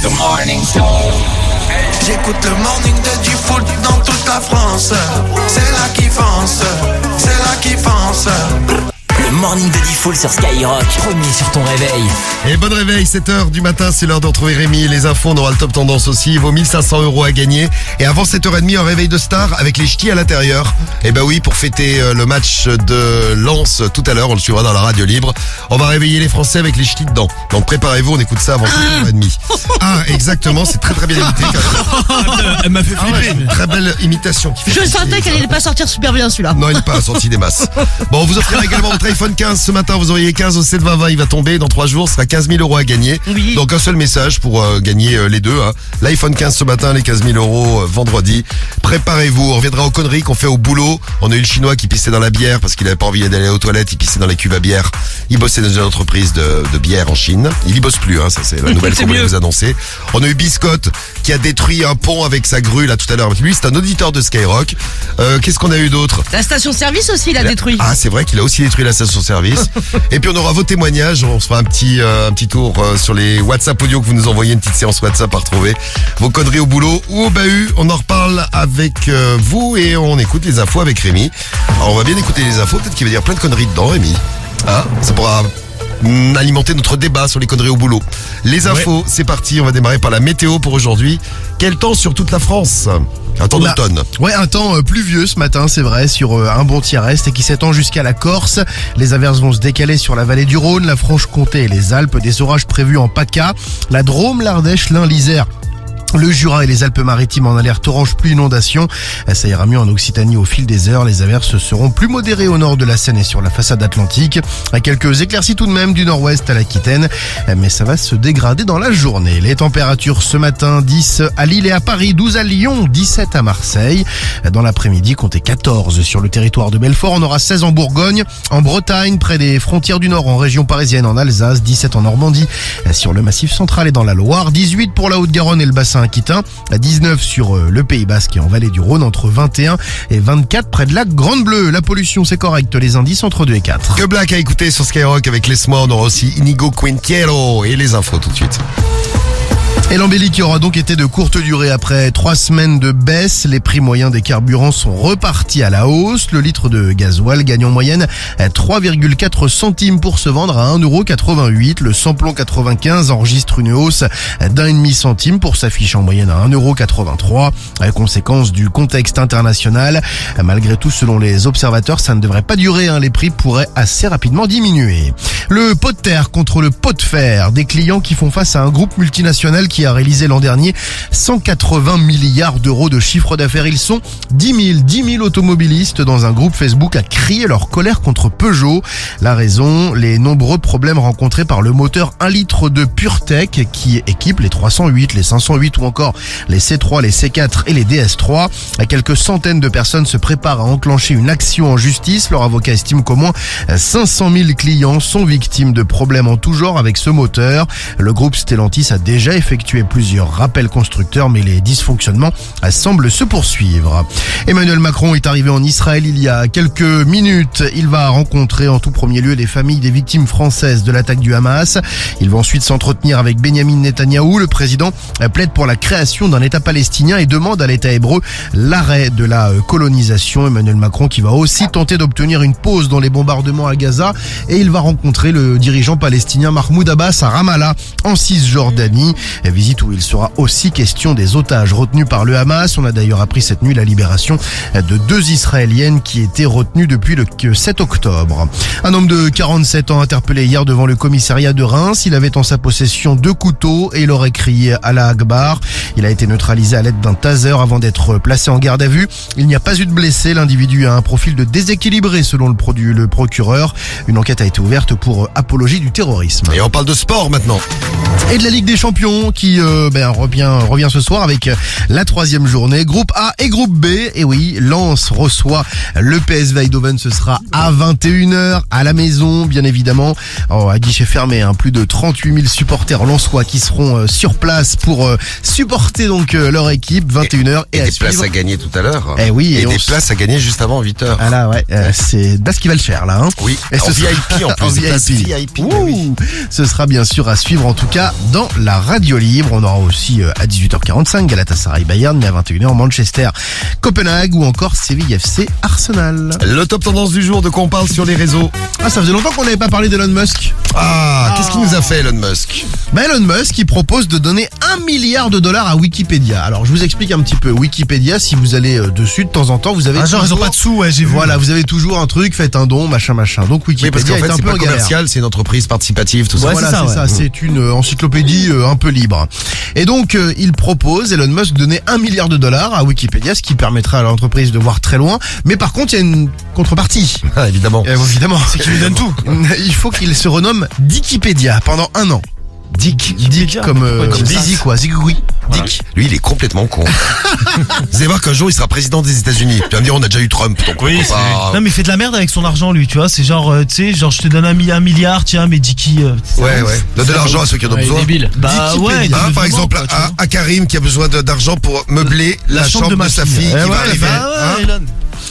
The morning show. J'écoute le morning de Diffoul dans toute la France. C'est là qui fonce, c'est là qui fonce. Le morning de Diffoul sur Skyrock, premier sur ton réveil. Et bon réveil, 7h du matin, c'est l'heure de retrouver Rémi. Les infos, on aura le top tendance aussi. Il vaut 1500 € à gagner. Et avant 7h30, un réveil de star avec les ch'tis à l'intérieur. Et bah oui, pour fêter le match de Lens tout à l'heure, on le suivra dans la radio libre. On va réveiller les Français avec les ch'tis dedans. Donc préparez-vous, on écoute ça avant 7h30. Ah, exactement, c'est très très bien imité quand même. Elle m'a fait flipper. Ouais, très belle imitation. Je sentais qu'elle n'allait pas sortir super bien celui-là. Non, il n'est pas sorti des masses. Bon, on vous offrira également votre iPhone 15 ce matin. Vous auriez 15 au 72020, il va tomber dans 3 jours. Ce sera 15 000 € à gagner. Oui. Donc un seul message pour gagner les deux. Hein. L'iPhone 15 ce matin, les 15 000 € vendredi. Préparez-vous. On reviendra aux conneries qu'on fait au boulot. On a eu le Chinois qui pissait dans la bière parce qu'il avait pas envie d'aller aux toilettes. Il pissait dans les cuves à bière. Il bossait dans une entreprise de bière en Chine. Il y bosse plus. Hein. Ça c'est la nouvelle qu'on voulait vous annoncer. On a eu Biscotte qui a détruit un pont avec sa grue là tout à l'heure. Lui c'est un auditeur de Skyrock. Qu'est-ce qu'on a eu d'autre? La station-service aussi, il a détruit. Ah, c'est vrai qu'il a aussi détruit la station-service. Et puis on aura vos témoignages. On se fera un petit tour sur les WhatsApp audio que vous nous envoyez, une petite séance WhatsApp à retrouver. Vos conneries au boulot ou au bahut. On en reparle avec vous et on écoute les infos avec Rémi. Alors, on va bien écouter les infos. Peut-être qu'il va dire plein de conneries dedans, Rémi. Ah, ça pourra alimenter notre débat sur les conneries au boulot. Les infos, c'est parti. On va démarrer par la météo pour aujourd'hui. Quel temps sur toute la France? Un temps d'automne. Ouais, un temps pluvieux ce matin, c'est vrai, sur un bon tiers-est et qui s'étend jusqu'à la Corse. Les averses vont se décaler sur la vallée du Rhône, la Franche-Comté et les Alpes. Des orages prévus en PACA, la Drôme, l'Ardèche, l'Ain, l'Isère. Le Jura et les Alpes-Maritimes en alerte orange pluie inondation. Ça ira mieux en Occitanie au fil des heures. Les averses seront plus modérées au nord de la Seine et sur la façade atlantique. Quelques éclaircies tout de même du nord-ouest à l'Aquitaine. Mais ça va se dégrader dans la journée. Les températures ce matin, 10 à Lille et à Paris, 12 à Lyon, 17 à Marseille. Dans l'après-midi, comptez 14 sur le territoire de Belfort. On aura 16 en Bourgogne, en Bretagne, près des frontières du Nord, en région parisienne, en Alsace, 17 en Normandie, sur le Massif central et dans la Loire, 18 pour la Haute-Garonne et le bassin aquitain, 19 sur le Pays Basque et en Vallée du Rhône, entre 21 et 24 près de la Grande Bleue. La pollution c'est correct, les indices entre 2 et 4. Que Black a écouté sur Skyrock avec Laisse-moi. On aura aussi Inigo Quintiero et les infos tout de suite. Et l'embellie qui aura donc été de courte durée après 3 semaines de baisse. Les prix moyens des carburants sont repartis à la hausse. Le litre de gasoil gagne en moyenne 3,4 centimes pour se vendre à 1,88 €. Le samplon 95 enregistre une hausse d'1,5 centime pour s'afficher en moyenne à 1,83 €. Conséquence du contexte international. Malgré tout, selon les observateurs, ça ne devrait pas durer. Les prix pourraient assez rapidement diminuer. Le pot de terre contre le pot de fer. Des clients qui font face à un groupe multinational qui a réalisé l'an dernier 180 milliards d'euros de chiffre d'affaires. Ils sont 10 000 automobilistes dans un groupe Facebook à crier leur colère contre Peugeot. La raison, les nombreux problèmes rencontrés par le moteur 1 litre de PureTech qui équipe les 308, les 508 ou encore les C3, les C4 et les DS3. Quelques centaines de personnes se préparent à enclencher une action en justice. Leur avocat estime qu'au moins 500 000 clients sont victimes de problèmes en tout genre avec ce moteur. Le groupe Stellantis a déjà effectué plusieurs rappels constructeurs, mais les dysfonctionnements semblent se poursuivre. Emmanuel Macron est arrivé en Israël il y a quelques minutes. Il va rencontrer en tout premier lieu les familles des victimes françaises de l'attaque du Hamas. Il va ensuite s'entretenir avec Benyamin Netanyahou. Le président plaide pour la création d'un État palestinien et demande à l'État hébreu l'arrêt de la colonisation. Emmanuel Macron qui va aussi tenter d'obtenir une pause dans les bombardements à Gaza et il va rencontrer le dirigeant palestinien Mahmoud Abbas à Ramallah en Cisjordanie. Visite où il sera aussi question des otages retenus par le Hamas. On a d'ailleurs appris cette nuit la libération de 2 Israéliennes qui étaient retenues depuis le 7 octobre. Un homme de 47 ans interpellé hier devant le commissariat de Reims. Il avait en sa possession 2 couteaux et il aurait crié Allah Akbar. Il a été neutralisé à l'aide d'un taser avant d'être placé en garde à vue. Il n'y a pas eu de blessés. L'individu a un profil de déséquilibré selon le procureur. Une enquête a été ouverte pour apologie du terrorisme. Et on parle de sport maintenant. Et de la Ligue des Champions qui revient ce soir avec la 3e journée. Groupe A et groupe B. Et oui, Lens reçoit le PSV Eindhoven. Ce sera à 21 h à la maison, bien évidemment. À guichet fermé, plus de 38 000 supporters lensois qui seront sur place pour supporter donc leur équipe. 21 h et à des suivre. places à gagner tout à l'heure. Eh oui, et des places à gagner juste avant 8 h. Ah là, ouais, c'est das qui va le faire là. Oui, et en VIP en plus. En des places VIP. VIP. Ouh, ce sera bien sûr à suivre en tout cas dans la radio libre. libre. On aura aussi à 18h45 Galatasaray Bayern, mais à 21h Manchester Copenhague ou encore Séville FC Arsenal. Le top tendance du jour, de quoi on parle sur les réseaux. Ah, ça faisait longtemps qu'on n'avait pas parlé d'Elon Musk. Ah, qu'est-ce qu'il nous a fait Elon Musk? Elon Musk, il propose de donner $1 milliard à Wikipédia. Alors, je vous explique un petit peu. Wikipédia, si vous allez dessus de temps en temps, vous avez genre ils ont pas de sous, ouais, j'ai vu. Voilà, vous avez toujours un truc, faites un don, machin. Donc Oui, parce Wikipédia qu'en fait, est un c'est peu pas en galère. commercial, c'est une entreprise participative, tout ça. Ouais, Voilà, c'est ça, ouais. c'est une encyclopédie un peu libre. Et donc, il propose, Elon Musk, de donner $1 milliard à Wikipédia, ce qui permettra à l'entreprise de voir très loin. Mais par contre, il y a une contrepartie. Ah, évidemment. Évidemment. C'est qu'il lui donne tout. Il faut qu'il se renomme Dickipedia pendant 1 an. Dick comme Dizzy quoi, Ziggoui. Dick, lui, il est complètement con. Vous allez voir qu'un jour, il sera président des États-Unis. Tu vas me dire, on a déjà eu Trump, donc Oui, on peut c'est... pas... Non mais il fait de la merde avec son argent lui, tu vois, c'est genre, tu sais, genre je te donne un milliard, tiens, mais Dicky... Ouais. Donne de l'argent à ceux qui en ont besoin. Bah ouais, Hein, par exemple, à Karim qui a besoin d'argent pour meubler la chambre de sa fille qui va arriver. Hein Elon.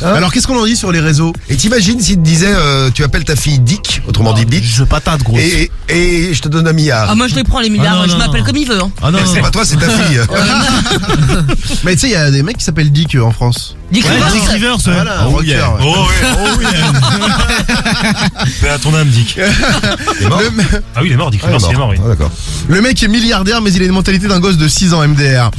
Alors qu'est-ce qu'on en dit sur les réseaux? Et t'imagines s'il te disait, tu appelles ta fille Dick, autrement dit Bit, Je patate gros. et je te donne $1 milliard. Ah, moi je les prends les milliards, Ah, non, je non, m'appelle non. comme il veut. Hein. Ah non, C'est pas toi, c'est ta fille. Mais tu sais, il y a des mecs qui s'appellent Dick en France. Dick Ouais, Rivers. Dick Rivers, ouais. Voilà, un Oh rocker, yeah. ouais. Oh yeah. Fais à ton âme, Dick. Il est mort. Ah oui, il est mort, Dick Rivers, il est mort, oui. Ah, d'accord. Le mec est milliardaire, mais il a une mentalité d'un gosse de 6 ans MDR.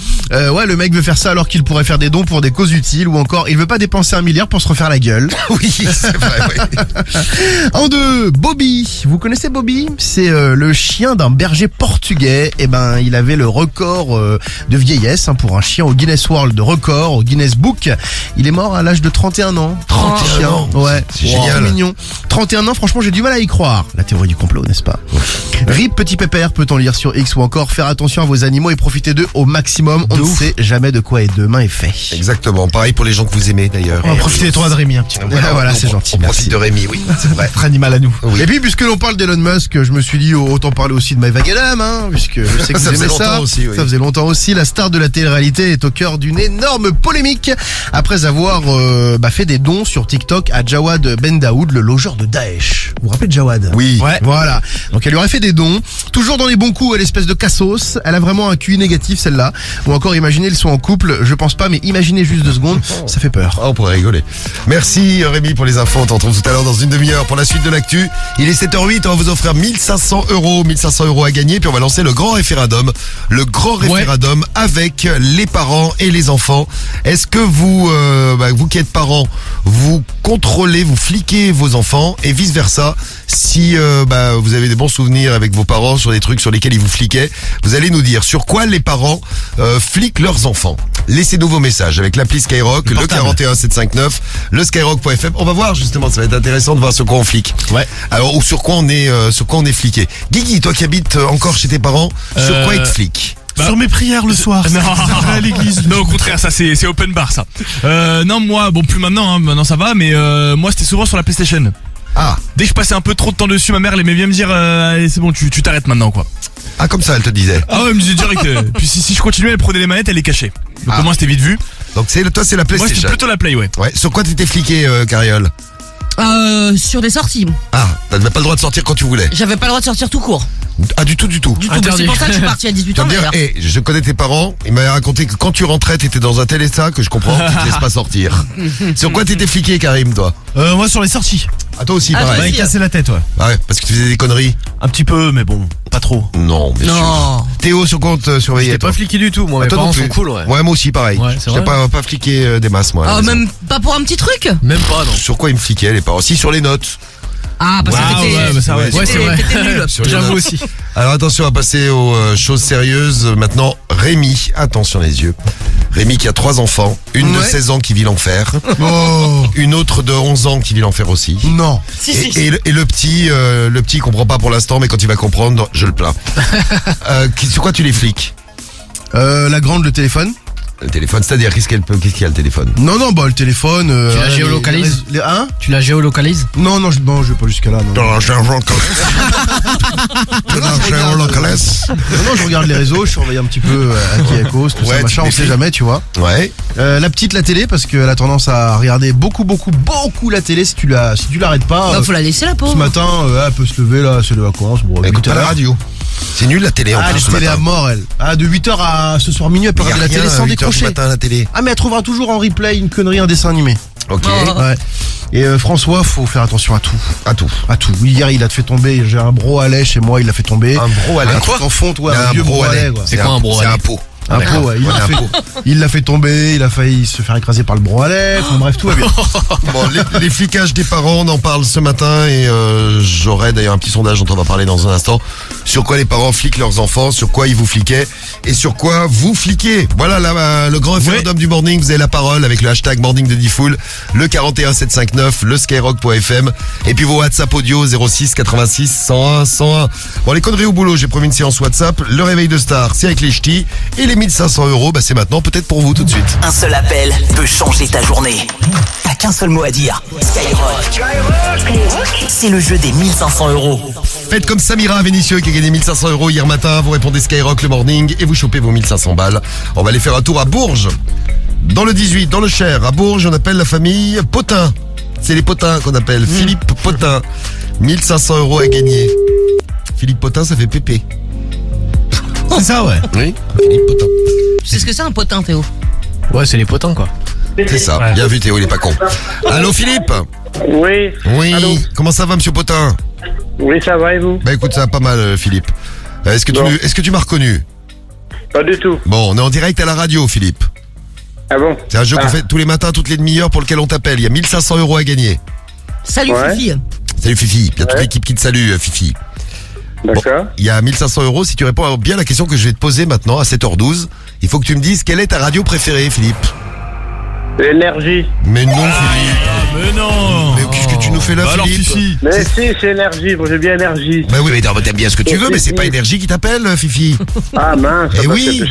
Ouais, le mec veut faire ça alors qu'il pourrait faire des dons pour des causes utiles, ou encore il veut pas dépenser $1 milliard pour se refaire la gueule. Oui, c'est vrai, oui. En 2, Bobby. Vous connaissez Bobby? C'est le chien d'un berger portugais. Et ben, il avait le record de vieillesse pour un chien au Guinness World Record, au Guinness Book. Il est mort à l'âge de 31 ans. 31 ans. Ouais. C'est génial. Trop mignon. 31 ans, franchement, j'ai du mal à y croire. La théorie du complot, n'est-ce pas? RIP petit pépère, peut-on lire sur X, ou encore faire attention à vos animaux et profiter d'eux au maximum. On ne sait jamais de quoi demain est fait. Exactement. Pareil pour les gens que vous aimez, d'ailleurs. On va profiter des trois de Rémi un petit peu. Voilà, c'est gentil, On merci. profite de Rémi, oui, c'est vrai. Notre animal à nous. Oui. Et puis, puisque l'on parle d'Elon Musk, je me suis dit, autant parler aussi de Maëva Galam, puisque je sais que Ça vous faisait aimez ça. longtemps aussi, oui. Ça faisait longtemps aussi. La star de la télé-réalité est au cœur d'une énorme polémique après avoir fait des dons sur TikTok à Jawad Ben Daoud, le logeur de Daesh. Vous vous rappelez de Jawad? Oui. Ouais. Voilà. Donc elle lui aurait fait des dons, toujours dans les bons coups à l'espèce de cassos. Elle a vraiment un QI négatif celle-là. Ou encore imaginez, ils sont en couple, je pense pas, mais imaginez juste 2 secondes, ça fait peur. Ah, on pourrait rigoler. Merci Rémi pour les infos. On t'en retrouve tout à l'heure dans une demi-heure pour la suite de l'actu. Il est 7h08, on va vous offrir 1500 €. À gagner, puis on va lancer le grand référendum. Le grand référendum avec les parents et les enfants. Est-ce que vous, vous qui êtes parents, vous contrôlez, vous fliquez vos enfants et vice versa? Si vous avez des bons souvenirs avec vos parents sur des trucs sur lesquels ils vous fliquaient, vous allez nous dire sur quoi les parents fliquent leurs enfants. Laissez-nous vos messages avec l'appli Skyrock, le 41759, le skyrock.fm. On va voir justement, ça va être intéressant de voir sur quoi on flique. Ouais. Alors, ou sur quoi on est fliqué. Guigui, toi qui habites encore chez tes parents, sur quoi ils te fliquent? Sur mes prières le soir. Non, à l'église. non, au contraire, ça c'est open bar ça. Non, moi, bon, plus maintenant, maintenant ça va, mais moi c'était souvent sur la PlayStation. Ah, Dès que je passais un peu trop de temps dessus, ma mère elle aimait bien me dire, allez, c'est bon, tu t'arrêtes maintenant quoi. ah comme ça, elle te disait. Ah ouais, elle me disait direct. Puis si je continuais, elle prenait les manettes, elle les cachait. Donc Ah. au moins c'était vite vu. Donc toi, c'est la Moi c'était PlayStation. plutôt la Play, ouais. Ouais. Sur quoi t'étais fliqué, Cariole? Sur des sorties. Ah, t'avais pas le droit de sortir quand tu voulais. J'avais pas le droit de sortir tout court. Ah, du tout. Du tout. Mais c'est pour ça que je suis partie à 18 Tu vas ans me dire, d'ailleurs. je connais tes parents, ils m'avaient raconté que quand tu rentrais, t'étais dans un tel état que je comprends qu'ils te laissent pas sortir. Sur quoi t'étais fliqué, Karim, toi? Moi sur les sorties. Ah, toi aussi, Ah, pareil. Ouais, Aussi, casser la tête, ouais. Ah ouais, parce que tu faisais des conneries. Un petit peu, mais bon, pas trop. Non, bien sûr. Non. Théo, sur quoi on te surveillait, J'étais toi? pas fliqué du tout, moi, mes Toi non parents plus. sont cool, ouais. Ouais, moi aussi, pareil. Ouais, c'est J'étais vrai. pas fliqué des masses, moi. à la Ah, maison. même pas pour un petit truc. Même pas, non. Sur quoi ils me fliquaient, les parents? Si, sur les notes. Ah, parce Ah, que t'étais. ouais, bah ça, ouais. Ouais, c'est vrai. T'étais nul. Sur les J'avoue notes. aussi. Alors attention, on va passer aux choses sérieuses. Maintenant, Rémi, attention les yeux. Rémi qui a 3 enfants, une de Ouais. 16 ans qui vit l'enfer, Oh, une autre de 11 ans qui vit l'enfer aussi. non. Si, Et, si. et le petit, il comprend pas pour l'instant, mais quand il va comprendre, je le plains. Sur quoi tu les fliques? La grande, le téléphone. Le téléphone, c'est-à-dire qu'est-ce qu'il y a le téléphone? Non, le téléphone. Tu la géolocalises Hein? Tu la géolocalises? Non, je vais pas jusqu'à là. Non. Non, je regarde les réseaux, je surveille un petit peu à qui est cause, tout Ouais, ça, machin, tu on sait défiles. jamais, tu vois. Ouais. La petite, la télé, parce qu'elle a tendance à regarder beaucoup la télé si tu l'arrêtes pas. Bah, faut la laisser la Ce pauvre. matin, elle peut se lever là, c'est les vacances. Bon, Écoute 8 pas la heures. radio. C'est nul la télé en Ah, plus les ce télé à matin. mort, elle. Ah, de 8h à ce soir minuit, elle peut Il y a regarder la rien télé à sans 8h du décrocher. matin à la télé. Ah, mais elle trouvera toujours en replay une connerie, un dessin animé. Ok. Ouais. Et François, faut faire attention à tout. À tout. À tout. Oui, hier, il a fait tomber. J'ai un bro à lait chez moi, il l'a fait tomber. Un bro à lait. Un truc en fonte, ouais, un vieux bro à lait. quoi. C'est quoi un bro à C'est lait un pot. Un D'accord. pot, ouais. Ouais, Il l'a fait tomber, il a failli se faire écraser par le bro à lait. Enfin, bref, tout va bien. Bon, les flicages des parents, on en parle ce matin et j'aurai d'ailleurs un petit sondage dont on va parler dans un instant. Sur quoi les parents fliquent leurs enfants, sur quoi ils vous fliquaient et sur quoi vous fliquez. Voilà le grand référendum du morning, vous avez la parole avec le hashtag morning de Diffoul, le 41759, le skyrock.fm et puis vos WhatsApp audio 06 86 101 101. Bon, les conneries au boulot, j'ai promis une séance WhatsApp. Le réveil de star, c'est avec les ch'tis et les 1500 €, bah c'est maintenant peut-être pour vous tout de suite. Un seul appel peut changer ta journée. T'as qu'un seul mot à dire. Skyrock. C'est le jeu des 1500 €. Faites comme Samira Vénitieux qui a gagné 1500 € hier matin. Vous répondez Skyrock le morning et vous chopez vos 1500 balles. On va aller faire un tour à Bourges. Dans le 18, dans le Cher. À Bourges, on appelle la famille Potin. C'est les Potins qu'on appelle. Philippe Potin. 1500 € à gagner. Philippe Potin, ça fait pépé. C'est ça, ouais. Oui, Philippe Potin. Tu sais ce que c'est un potin, Théo? Ouais, c'est les potins, quoi. C'est ça. Bien vu Théo, il est pas con. Allô Philippe? Oui. Oui. Allô. Comment ça va monsieur Potin? Oui, ça va et vous? Bah écoute, ça va pas mal Philippe. Est-ce que tu m'as reconnu? Pas du tout. Bon, on est en direct à la radio Philippe. Ah bon? C'est un jeu qu'on fait tous les matins, toutes les demi-heures pour lequel on t'appelle. Il y a 1500 € à gagner. Salut, Ouais. Fifi. Salut Fifi. Il y a toute Ouais. l'équipe qui te salue Fifi. D'accord. Il y a 1500 € si tu réponds bien à la question que je vais te poser maintenant à 7h12. Il faut que tu me dises quelle est ta radio préférée Philippe. L'énergie. Mais non Philippe. Mais non. Mais qu'est-ce que tu nous fais là Bah alors Philippe? Fifi. Mais si, c'est énergie. Moi, j'ai bien énergie. Bah oui, mais t'aimes bien ce que tu veux, mais c'est pas Énergie qui t'appelle Fifi. Ah mince. Eh bah, oui.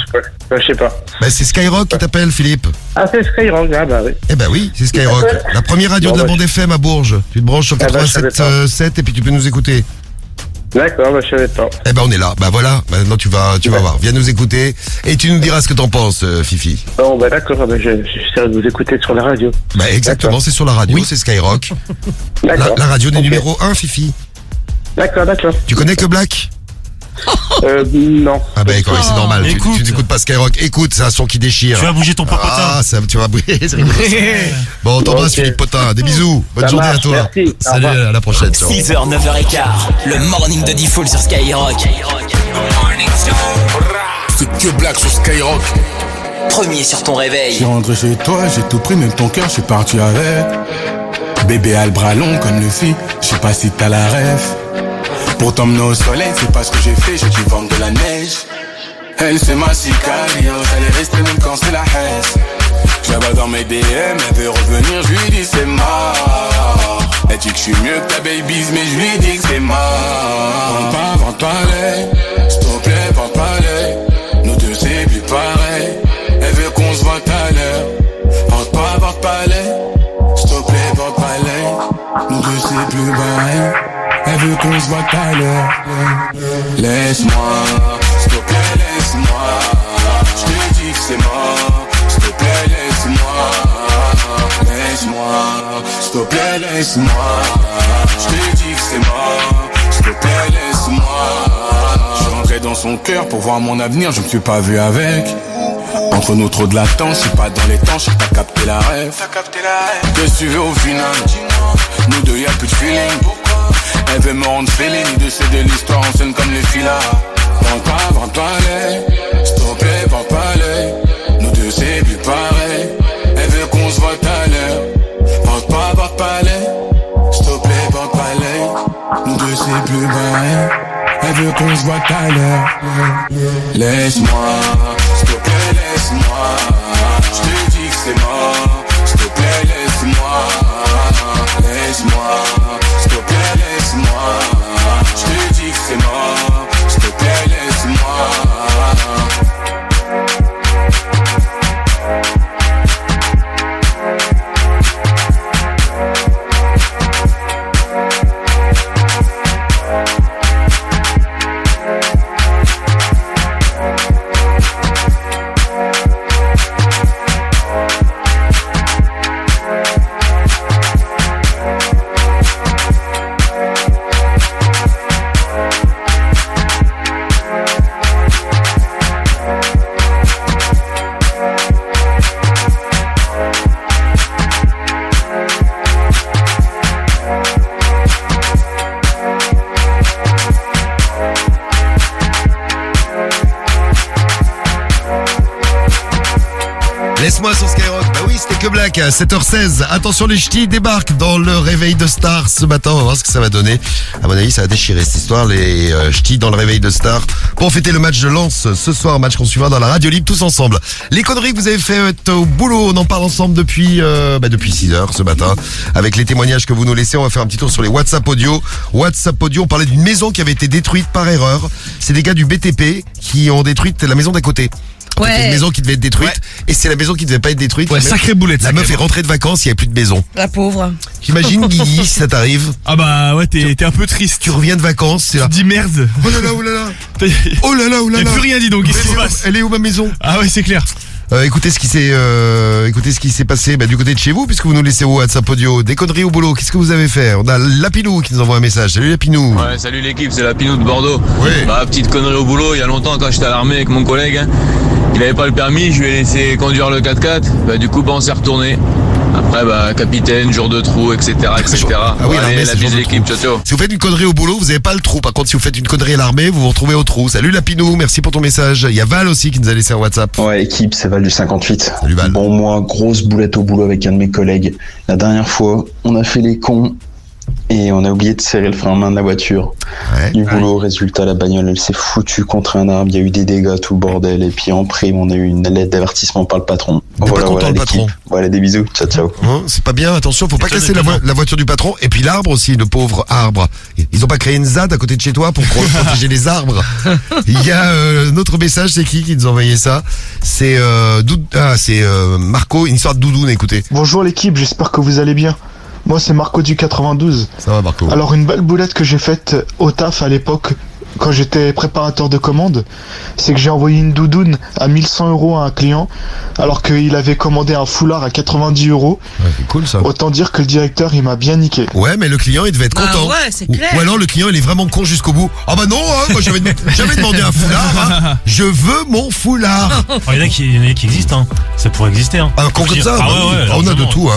Je sais pas. Bah c'est Skyrock qui t'appelle Philippe. Ah, c'est Skyrock. Ah bah oui. Eh ben oui, c'est Skyrock. La première radio de la Bon, bah, bande FM à Bourges. Tu te branches sur Ah bah, je savais 87.7 et puis tu peux nous écouter. D'accord, bah je savais pas. Eh ben on est là. Bah voilà, maintenant tu vas voir. Viens nous écouter et tu nous diras ce que t'en penses Fifi. Bon, bah d'accord. Bah, j'essaierai de vous écouter sur la radio. Bah exactement, D'accord. c'est sur la radio, c'est Skyrock. D'accord. La radio des Ok. numéros 1 Fifi. D'accord, d'accord. Tu connais que Black? Non. Ah ben c'est normal, tu Écoute. n'écoutes pas Skyrock. Écoute, c'est un son qui déchire. Tu vas bouger ton popotin. Ah, ça, tu vas bouger, c'est rigolo, ça. Bon, on t'embrasse Ok. Philippe Potin, des bisous. Bonne Ça journée marche, à toi. merci. Au Salut, revoir. à la prochaine. ciao. 6h, 9h15. Le morning de Diffoul sur Skyrock. C'est que Black sur Skyrock. Premier sur ton réveil. J'suis rentré chez toi, j'ai tout pris, même ton cœur, j'suis parti avec. Bébé a le bras long comme le fit, j'sais pas si t'as la ref. Pour t'emmener au soleil, c'est pas ce que j'ai fait, j'ai dû vendre de la neige. Elle c'est ma sicario, elle est restée même quand c'est la haine. J'la dans mes DM, elle veut revenir, j'lui dis c'est mort. Elle dit que j'suis mieux que ta baby's, mais j'lui dis que c'est mort. Vente pas l'œil, s'il te plaît, vente pas l'œil. Nous deux c'est plus pareil, elle veut qu'on se voit tout à l'heure. Vente pas l'œil, s'il te plaît, vente pas l'œil. Nous deux c'est plus pareil, elle veut qu'on se voit tout à l'heure. Laisse-moi, s'il te plaît, laisse-moi. J'te dis que c'est mort, s'il te plaît, laisse-moi. Laisse-moi, s'il te plaît, laisse-moi. J'te dis que c'est mort, s'il te plaît, laisse-moi. J'suis rentré dans son cœur pour voir mon avenir, je me suis pas vu avec. Entre nous trop de latence, c'est pas dans les temps, j'sais que t'as capté la rêve. Qu'est-ce que tu veux au final? Nous deux y'a plus de feeling. Elle veut me rendre feeling, de c'est de l'histoire en scène comme les filas. Vends pas l'œil, s'il te plaît, vends pas l'œil. Nous deux c'est plus pareil, elle veut qu'on se voit tout à l'heure. Vends pas l'œil, s'il te plaît, vends pas l'œil. Nous deux c'est plus pareil, elle veut qu'on se voit tout à l'heure. Laisse-moi, s'il te plaît, laisse-moi. J'te dis que c'est mort, s'il te plaît, laisse-moi. Laisse-moi, s'il te plaît, laisse-moi. J'te dis que c'est mort, s'il te plaît, laisse-moi. Laisse-moi sur Skyrock. Bah oui, c'était que Black à 7h16. Attention, les ch'tis débarquent dans le réveil de Star ce matin. On va voir ce que ça va donner. À mon avis, ça va déchirer cette histoire. Les ch'tis dans le réveil de Star pour fêter le match de Lens ce soir. Match qu'on suivra dans la radio libre tous ensemble. Les conneries que vous avez faites au boulot, on en parle ensemble depuis 6h ce matin. Avec les témoignages que vous nous laissez, on va faire un petit tour sur les WhatsApp audio. WhatsApp audio, on parlait d'une maison qui avait été détruite par erreur. C'est des gars du BTP qui ont détruit la maison d'à côté. Ouais. C'est une maison qui devait être détruite et c'est la maison qui devait pas être détruite. Ouais, sacré boulette. La meuf est rentrée de vacances, il n'y a plus de maison. La pauvre. J'imagine Guigui, si ça t'arrive. Ah bah ouais, t'es un peu triste. Tu reviens de vacances, c'est là. Tu te dis merde. Oh là là, oh là là. Oh là là, oh là là. Y'a plus rien dit donc, qu'est-ce qui se passe? Elle est où ma maison? Ah ouais, c'est clair. Écoutez ce qui s'est passé du côté de chez vous, puisque vous nous laissez au WhatsApp audio. Des conneries au boulot, qu'est-ce que vous avez fait? On a Lapinou qui nous envoie un message. Salut Lapinou. Ouais, salut l'équipe, c'est Lapinou de Bordeaux. Oui. Petite connerie au boulot, il y a longtemps quand j'étais à l'armée avec mon collègue, il avait pas le permis, je lui ai laissé conduire le 4x4, du coup on s'est retourné. Après capitaine, jour de trou, etc. Ah oui, Allez, l'armée, la c'est bise jour de l'équipe, trou. ciao ciao. Si vous faites une connerie au boulot, vous n'avez pas le trou. Par contre, si vous faites une connerie à l'armée, vous vous retrouvez au trou. Salut Lapinou, merci pour ton message. Il y a Val aussi qui nous a laissé un WhatsApp. Ouais, équipe, c'est Val du 58. Salut Val. Bon, moi, grosse boulette au boulot avec un de mes collègues. La dernière fois, on a fait les cons et on a oublié de serrer le frein à main de la voiture. Ouais. Du boulot, résultat, la bagnole, elle s'est foutue contre un arbre. Il y a eu des dégâts, tout le bordel. Et puis en prime, on a eu une lettre d'avertissement par le patron. T'es pas content, le patron? l'équipe. Voilà, des bisous. Ciao, ciao. C'est pas bien, attention, faut pas casser la voiture du patron. Et puis l'arbre aussi, le pauvre arbre. Ils ont pas créé une ZAD à côté de chez toi pour protéger les arbres. Il y a notre message, c'est qui nous a envoyé ça? C'est Marco, une histoire de doudoune, écoutez. Bonjour l'équipe, j'espère que vous allez bien. Moi c'est Marco du 92. Ça va Marco? Alors une belle boulette que j'ai faite au taf à l'époque, quand j'étais préparateur de commande, c'est que j'ai envoyé une doudoune à 1100 € à un client, alors qu'il avait commandé un foulard à 90 €. Ouais, c'est cool ça. Autant dire que le directeur il m'a bien niqué. Ouais, mais le client il devait être content. Ouais, c'est clair. Ou alors le client il est vraiment con jusqu'au bout. Ah bah non, moi j'avais demandé un foulard. Je veux mon foulard. Il y en a qui existent, ça pourrait exister. Un con comme ça, on a de tout.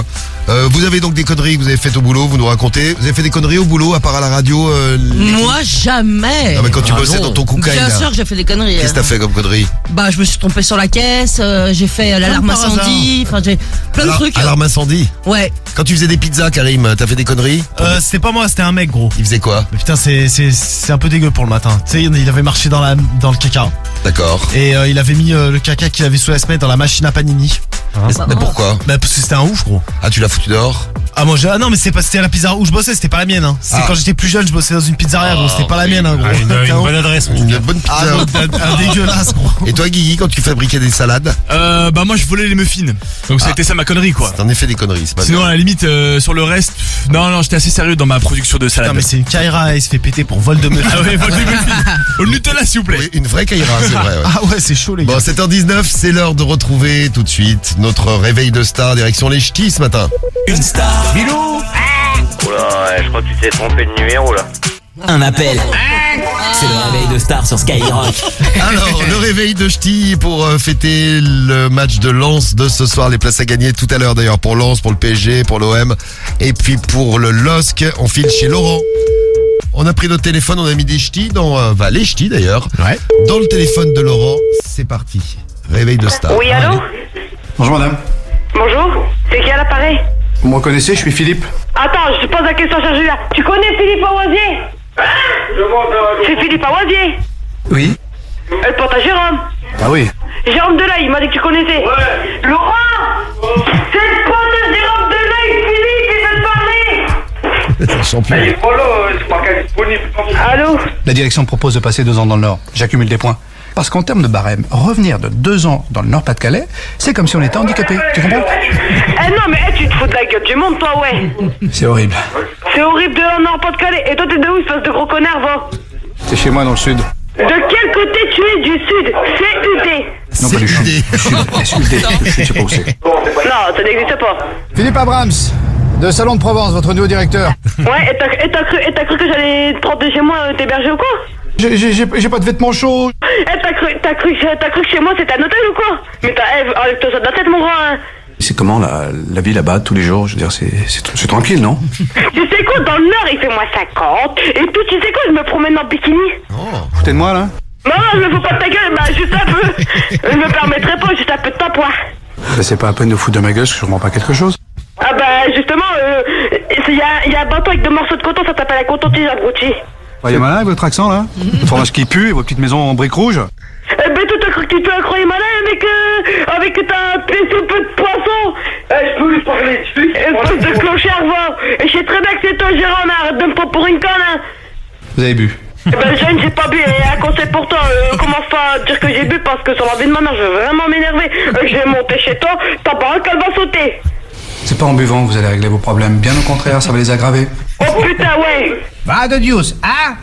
Vous avez donc des conneries que vous avez faites au boulot, vous nous racontez. Vous avez fait des conneries au boulot à part à la radio? Moi, jamais. Ah mais quand tu bossais dans ton koukaï Bien là. sûr que j'ai fait des conneries. Qu'est-ce que t'as fait comme connerie? Je me suis trompé sur la caisse, j'ai fait l'alarme par hasard. incendie, j'ai plein de trucs. Alarme incendie? Ouais. Quand tu faisais des pizzas, Karim, t'as fait des conneries? C'était pas moi, c'était un mec gros. Il faisait quoi? Mais putain, c'est un peu dégueu pour le matin. Tu sais, il avait marché dans le caca. D'accord. Et il avait mis le caca qu'il avait sous la semelle dans la machine à panini. Mais pourquoi? Parce que c'était un ouf gros. Ah, tu l'as foutu dehors? Ah non mais c'était la pizzeria où je bossais, c'était pas la mienne. C'est quand j'étais plus jeune, je bossais dans une pizzeria gros, c'était pas la mienne gros. Une bonne adresse. Une bonne pizza. Un dégueulasse gros. Et toi Guigui, quand tu fabriquais des salades? Moi je volais les muffins. Donc c'était ça ma connerie quoi. T'en as fait des conneries, c'est pas Sinon bien. à la limite sur le reste, non j'étais assez sérieux dans ma production de salade. Putain mais c'est une Kaira, il se fait péter pour vol de muffins. Ah ouais, vol de muffins. Au Nutella s'il vous plaît. Oui, une vraie Kaira, c'est vrai. Ouais. Ah ouais, c'est chaud les gars. Bon, 7h19, c'est l'heure de retrouver tout de suite notre réveil de star direction les ch'tis ce matin. Une star. Bilou. Oula, je crois que tu t'es trompé de numéro là. Un appel. C'est le réveil de Star sur Skyrock. Alors, le réveil de ch'tis pour fêter le match de Lens de ce soir. Les places à gagner tout à l'heure d'ailleurs pour Lens, pour le PSG, pour l'OM. Et puis pour le LOSC, on file chez Laurent. On a pris notre téléphone, on a mis des ch'tis dans... les ch'tis d'ailleurs. Ouais. Dans le téléphone de Laurent, c'est parti. Réveil de Star. Oui, allô? Bonjour madame. Bonjour, c'est qui à l'appareil? Vous me reconnaissez, je suis Philippe. Attends, je te pose la question chargée là. Tu connais Philippe Awasier? C'est Philippe Awasier. Oui. Le pote à Jérôme. Ah oui. Jérôme Delay, il m'a dit que tu connaissais. Ouais. Laurent, c'est le pote de Jérôme Delay, Philippe, il veut te parler. C'est un champion. Il est pas là, c'est pas qu'à disponible. Allô? La direction propose de passer 2 ans dans le Nord. J'accumule des points. Parce qu'en termes de barème, revenir de 2 ans dans le Nord-Pas-de-Calais, c'est comme si on était handicapé. Tu comprends? Eh non, mais tu te fous de la gueule du monde, toi, ouais. C'est horrible. C'est horrible de la Nord-Pas-de-Calais. Et toi, t'es de où, espèce de gros connard, va? C'est chez moi dans le Sud. De quel côté tu es du Sud? CUD. Non, pas du Sud. Du Sud. SUD. Le Sud, je sais pas où c'est. Non, ça n'existe pas. Philippe Abrams, de Salon de Provence, votre nouveau directeur. Ouais, et t'as cru que j'allais te prendre de chez moi t'héberger ou quoi? J'ai pas de vêtements chauds. T'as cru que chez moi c'était un hôtel ou quoi? Mais enlève-toi ça de la tête, mon grand. Hein. C'est comment la vie là-bas tous les jours? Je veux dire, c'est tranquille, non? Tu sais quoi, dans le Nord il fait moins 50. Et tout, tu sais quoi, je me promène en bikini. Foutez de moi là? Non, je me fous pas de ta gueule, juste un peu. Je me permettrai pas, juste un peu de ta poire. Bah, c'est pas la peine de foutre de ma gueule parce que je comprends pas quelque chose. Ah bah justement, il y a un bâton avec 2 morceaux de coton, ça s'appelle la coton-tige, abruti. Voyez malin avec votre accent là. Le fromage qui pue et vos petites maisons en briques rouges. Eh ben toi tu te croyais malin avec ta soupe de poisson. Je peux lui parler, espèce de clochard, va. Et je sais très bien que c'est toi, Jérôme, arrête de me prendre pour une conne, hein. Vous avez bu? Eh ben Jeanne, j'ai pas bu, et un conseil pour toi, commence pas à dire que j'ai bu parce que sur la vie de ma mère, je vais vraiment m'énerver. Je vais monter chez toi, ta baraque elle va sauter. C'est pas en buvant que vous allez régler vos problèmes. Bien au contraire, ça va les aggraver. Oh putain, ouais. Va de Dios, hein?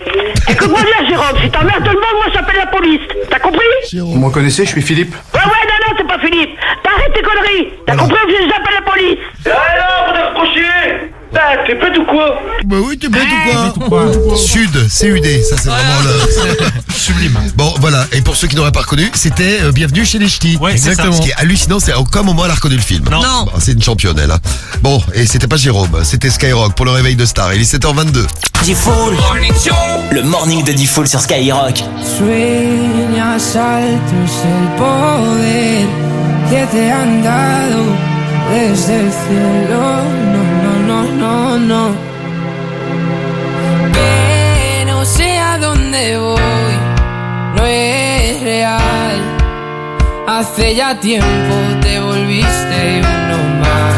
Écoute-moi bien, Jérôme, si t'emmerdes tout le monde, moi j'appelle la police. T'as compris? Vous me reconnaissez, je suis Philippe. Ouais, non, c'est pas Philippe. T'arrêtes tes conneries. T'as compris ou j'appelle la police? Alors, vous reprocher? T'es bête ou quoi? Bah oui, t'es bête ou quoi? Sud, CUD, ça c'est vraiment le... Sublime. Bon, voilà, et pour ceux qui n'auraient pas reconnu, c'était Bienvenue chez les Ch'tis. Ouais, c'est exactement. ça. Ce qui est hallucinant, c'est à aucun moment elle a reconnu le film. Non. Bon, c'est une championne, elle. Hein. Bon, et c'était pas Jérôme, c'était Skyrock pour le réveil de Star. Il est 7h22. Diffoul, le morning de Diffoul sur Skyrock. Sueñas altos el poder que te han dado desde el cielo. No. Pero sé a dónde voy, no es real. Hace ya tiempo te volviste uno más.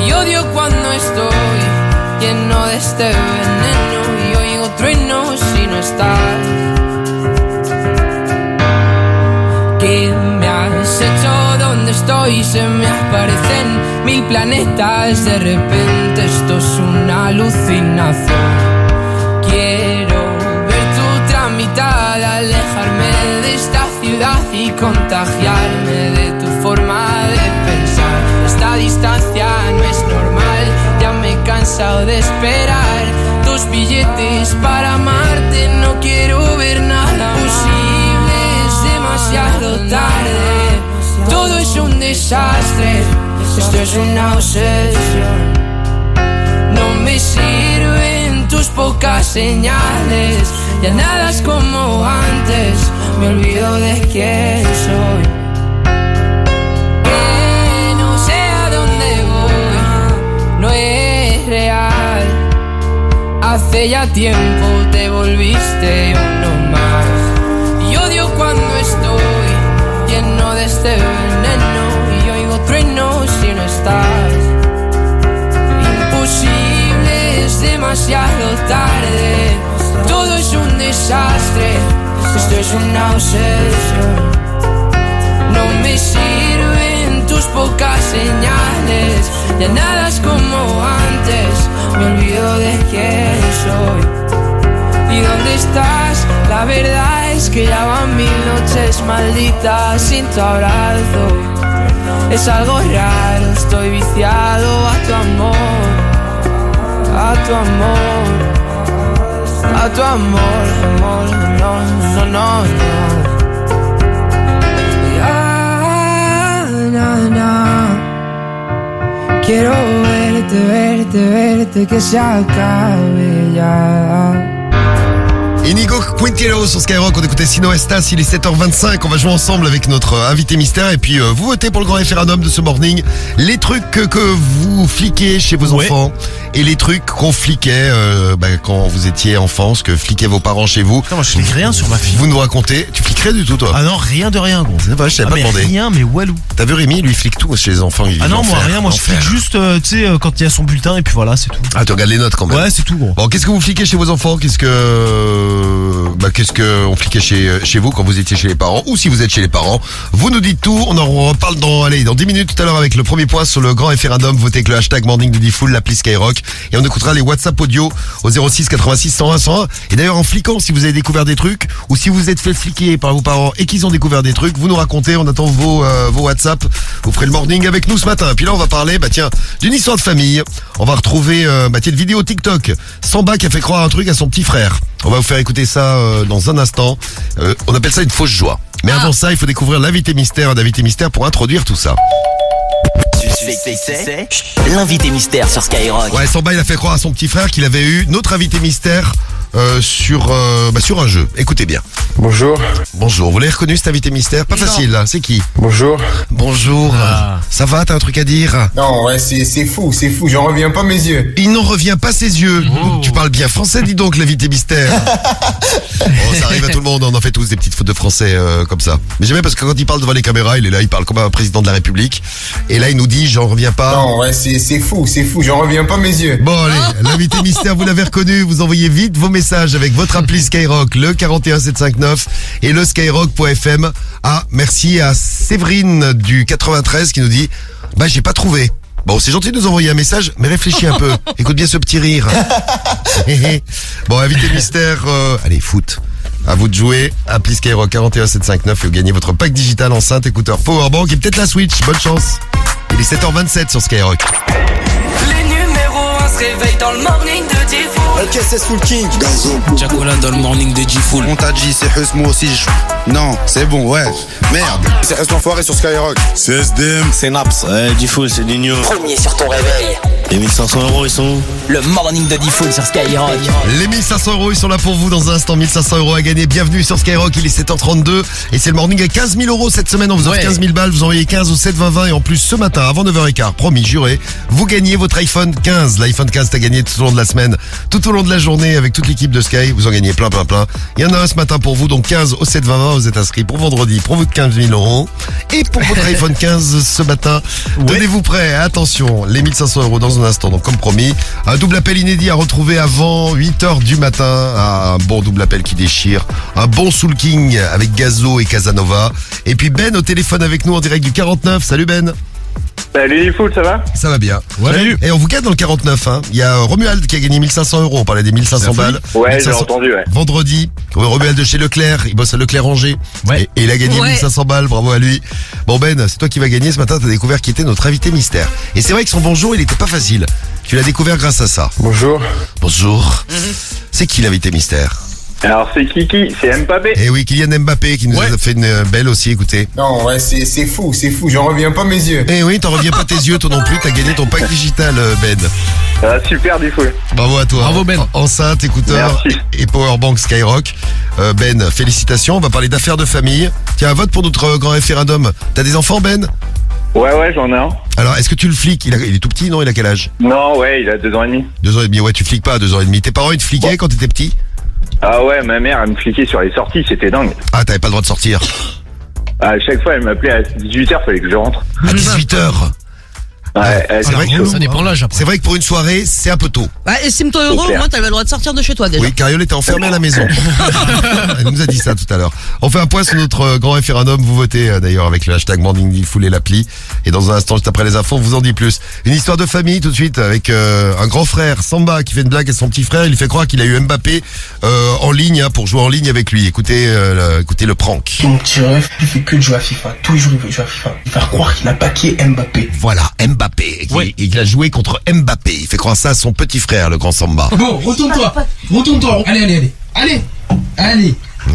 Y odio cuando estoy lleno de este veneno y oigo truenos si no estás. ¿Qué me has hecho? ¿Dónde estoy? Se me aparecen 1000 planetas. De repente esto es una alucinación. Quiero ver tu tramitada, alejarme de esta ciudad y contagiarme de tu forma de pensar. Esta distancia no es normal, ya me he cansado de esperar tus billetes para amarte. No quiero ver nada posible, es demasiado tarde. Todo es un desastre, esto es una obsesión. No me sirven tus pocas señales, ya nada es como antes, me olvido de quién soy. Que no sé a dónde voy, no es real. Hace ya tiempo te volviste uno más. Y odio cuando estoy lleno de este veneno y oigo truenos si no estás. Imposible, es demasiado tarde. Todo es un desastre, esto es una obsesión. No me sirven tus pocas señales, ya nada es como antes, me olvido de quién soy. ¿Y dónde estás? La verdad es que ya van 1000 noches malditas sin tu abrazo. Es algo raro, estoy viciado a tu amor, a tu amor, a tu amor, amor, no. Quiero verte, que se acabe ya. Inigo Quintero sur Skyrock, on écoutait Sino Estas, il est 7h25, on va jouer ensemble avec notre invité mystère et puis vous votez pour le grand référendum de ce morning, les trucs que vous fliquez chez vos enfants et les trucs qu'on fliquait quand vous étiez enfant, ce que fliquaient vos parents chez vous. Putain, moi je flique rien sur ma fille. Vous nous racontez, tu fliques rien du tout toi? Ah non, rien de rien gros. C'est vrai, je savais pas mais demandé. rien, mais walou. T'as vu Rémi, lui il flique tout chez les enfants. Ah non, moi rien, moi je flique juste tu sais quand il y a son bulletin et puis voilà, c'est tout. Ah tu regardes les notes quand même. Ouais, c'est tout gros. Bon, qu'est-ce que vous fliquez chez vos enfants? Qu'est-ce que on fliquait chez vous quand vous étiez chez les parents ou si vous êtes chez les parents? Vous nous dites tout, on en reparle dans 10 minutes tout à l'heure avec le premier point sur le grand référendum. Votez avec le hashtag Morning de Diffoul, l'appli Skyrock et on écoutera les WhatsApp audio au 06 86 101 101. Et d'ailleurs en fliquant, si vous avez découvert des trucs ou si vous êtes fait fliquer par vos parents et qu'ils ont découvert des trucs, vous nous racontez, on attend vos WhatsApp. Vous ferez le morning avec nous ce matin. Puis là on va parler d'une histoire de famille. On va retrouver une vidéo TikTok. Samba qui a fait croire un truc à son petit frère. On va vous faire écouter ça dans un instant. On appelle ça une fausse joie. Mais avant ça, il faut découvrir l'invité mystère pour introduire tout ça. C'est l'invité mystère sur Skyrock. Ouais, Samba il a fait croire à son petit frère qu'il avait eu notre invité mystère sur un jeu. Écoutez bien. Bonjour. Bonjour, vous l'avez reconnu cet invité mystère? Pas facile là, c'est qui? Bonjour. Bonjour. Ça va, t'as un truc à dire? Non, ouais, c'est fou, j'en reviens pas mes yeux. Il n'en revient pas ses yeux. Tu parles bien français, dis donc, l'invité mystère. Ça arrive à tout le monde, on en fait tous des petites fautes de français comme ça. Mais j'aime bien parce que quand il parle devant les caméras, il est là, il parle comme un président de la République. Et là, il nous dit, j'en reviens pas. Non, ouais, c'est fou, j'en reviens pas mes yeux. Bon, allez, l'invité mystère, vous l'avez reconnu, vous envoyez vite vos messages avec votre appli Skyrock, le 41759 et le skyrock.fm. Ah, merci à Séverine du 93 qui nous dit, j'ai pas trouvé. Bon, c'est gentil de nous envoyer un message, mais réfléchis un peu. Écoute bien ce petit rire. Bon, invité mystère, allez, foot. À vous de jouer. Appli Skyrock 41759 et vous gagnez votre pack digital enceinte, écouteur Powerbank et peut-être la Switch. Bonne chance. Il est 7h27 sur Skyrock. Les numéros 1 se réveillent dans le morning de Diffoul. Ok, c'est Soul King. Gazo. Jacola dans le morning de Diffoul. On t'a dit, c'est Hus, moi aussi. Non, c'est bon, ouais. Merde. C'est Hus l'enfoiré sur Skyrock. C'est SDM. C'est Naps. Ouais, Diffoul, c'est Nino. Premier sur ton réveil. Les 1500 €, ils sont où? Le morning de Diffoul sur Skyrock. Les 1500 €, ils sont là pour vous dans un instant. 1500 € à gagner. Bienvenue sur Skyrock. Il est 7h32 et c'est le morning à 15 000 € cette semaine. On vous offre 15 000 balles. Vous envoyez 15 au 7 20 20 et en plus ce matin avant 9h15, promis, juré, vous gagnez votre iPhone 15. L'iPhone 15 t'as gagné tout au long de la semaine, tout au long de la journée avec toute l'équipe de Sky. Vous en gagnez plein. Il y en a un ce matin pour vous, donc 15 au 7 20 20. Vous êtes inscrits pour vendredi pour votre 15 000 € et pour votre iPhone 15 ce matin. Tenez-vous prêts. Attention, les 1500 € dans un instant. Donc comme promis, un double appel inédit à retrouver avant 8h du matin. Un bon double appel qui déchire. Un bon Soul King avec Gazo et Casanova. Et puis Ben au téléphone avec nous en direct du 49. Salut Ben. Salut Diffoul, ça va? Ça va bien. Salut. Et on vous gagne dans le 49. Il y a Romuald qui a gagné 1500 €. On parlait des 1500 balles. Ouais, 1500... j'ai entendu, ouais. Vendredi, Romuald de chez Leclerc. Il bosse à Leclerc-Angers. Ouais. Et il a gagné 1500 balles. Bravo à lui. Bon Ben, c'est toi qui vas gagner. Ce matin, t'as découvert qui était notre invité mystère. Et c'est vrai que son bonjour, il était pas facile. Tu l'as découvert grâce à ça. Bonjour. Bonjour. C'est qui l'invité mystère? Alors c'est Kiki, c'est Mbappé. Eh oui, Kylian Mbappé qui nous a fait une belle aussi, écoutez. Non, ouais, c'est fou, j'en reviens pas mes yeux. Eh oui, t'en reviens pas tes yeux, toi non plus, t'as gagné ton pack digital, Ben. Ah, super Diffoul. Bravo à toi. Bravo Ben. Enceinte, écouteur et Powerbank Skyrock. Ben, félicitations, on va parler d'affaires de famille. Tiens, un vote pour notre grand référendum. T'as des enfants, Ben? Ouais, j'en ai un. Alors, est-ce que tu le fliques? Il est tout petit, non? Il a quel âge? Non, ouais, il a 2 ans et demi. 2 ans et demi, ouais, tu fliques pas à 2 ans et demi. Tes parents, ils te fliquaient quand t'étais petit? Ah ouais, ma mère, elle me fliquait sur les sorties, c'était dingue. Ah, t'avais pas le droit de sortir? À chaque fois, elle m'appelait à 18h, fallait que je rentre. À 18h? Ouais, c'est vrai que Ça dépend l'âge après. c'est vrai que pour une soirée, c'est un peu tôt. Estime-toi heureux, clair. au moins t'avais le droit de sortir de chez toi déjà. Oui, Cariole était enfermée à la maison. Elle nous a dit ça tout à l'heure. On fait un point sur notre grand référendum. Vous votez d'ailleurs avec le hashtag Morning Diffoul et l'appli. Et dans un instant, juste après les infos, on vous en dit plus. Une histoire de famille tout de suite avec un grand frère, Samba, qui fait une blague à son petit frère. Il lui fait croire qu'il a eu Mbappé en ligne pour jouer en ligne avec lui. Écoutez le prank. Mon petit ref, il fait que de jouer à FIFA. Tous les jours, il veut jouer à FIFA. Il va croire qu'il a baqué Mbappé. Voilà, Mbappé. Il a joué contre Mbappé. Il fait croire ça à son petit frère, le grand Samba. Bon, retourne-toi. Allez.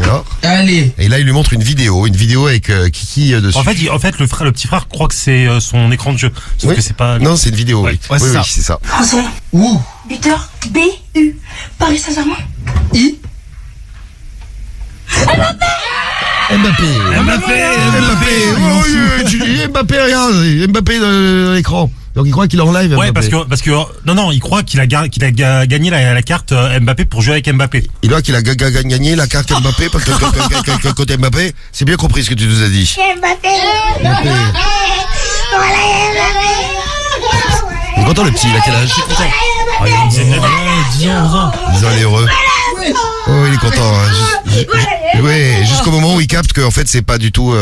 Alors, Allez. et là, il lui montre une vidéo avec Kiki dessus. En fait, le petit frère croit que c'est son écran de jeu. Sauf que c'est pas. Non, c'est une vidéo, oui. Ouais, Oui, c'est oui, ça. c'est ça. Français. Où? Buteur. B-U. Paris Saint-Germain. I. Mbappé. Oh, tu dis Mbappé, regarde. Mbappé dans l'écran. Donc il croit qu'il est en live. Ouais, Mbappé. parce que non, il croit qu'il a gagné la carte Mbappé pour jouer avec Mbappé. Il croit qu'il a gagné la carte Mbappé parce que côté Mbappé, c'est bien compris ce que tu nous as dit. Mbappé. Il est content le petit, il a quel âge? Il a une dizaine d'années. 10 ans, 11 ans. Ils ont heureux. Oh, il est content. Oui, jusqu'au moment où il capte qu'en fait c'est pas du tout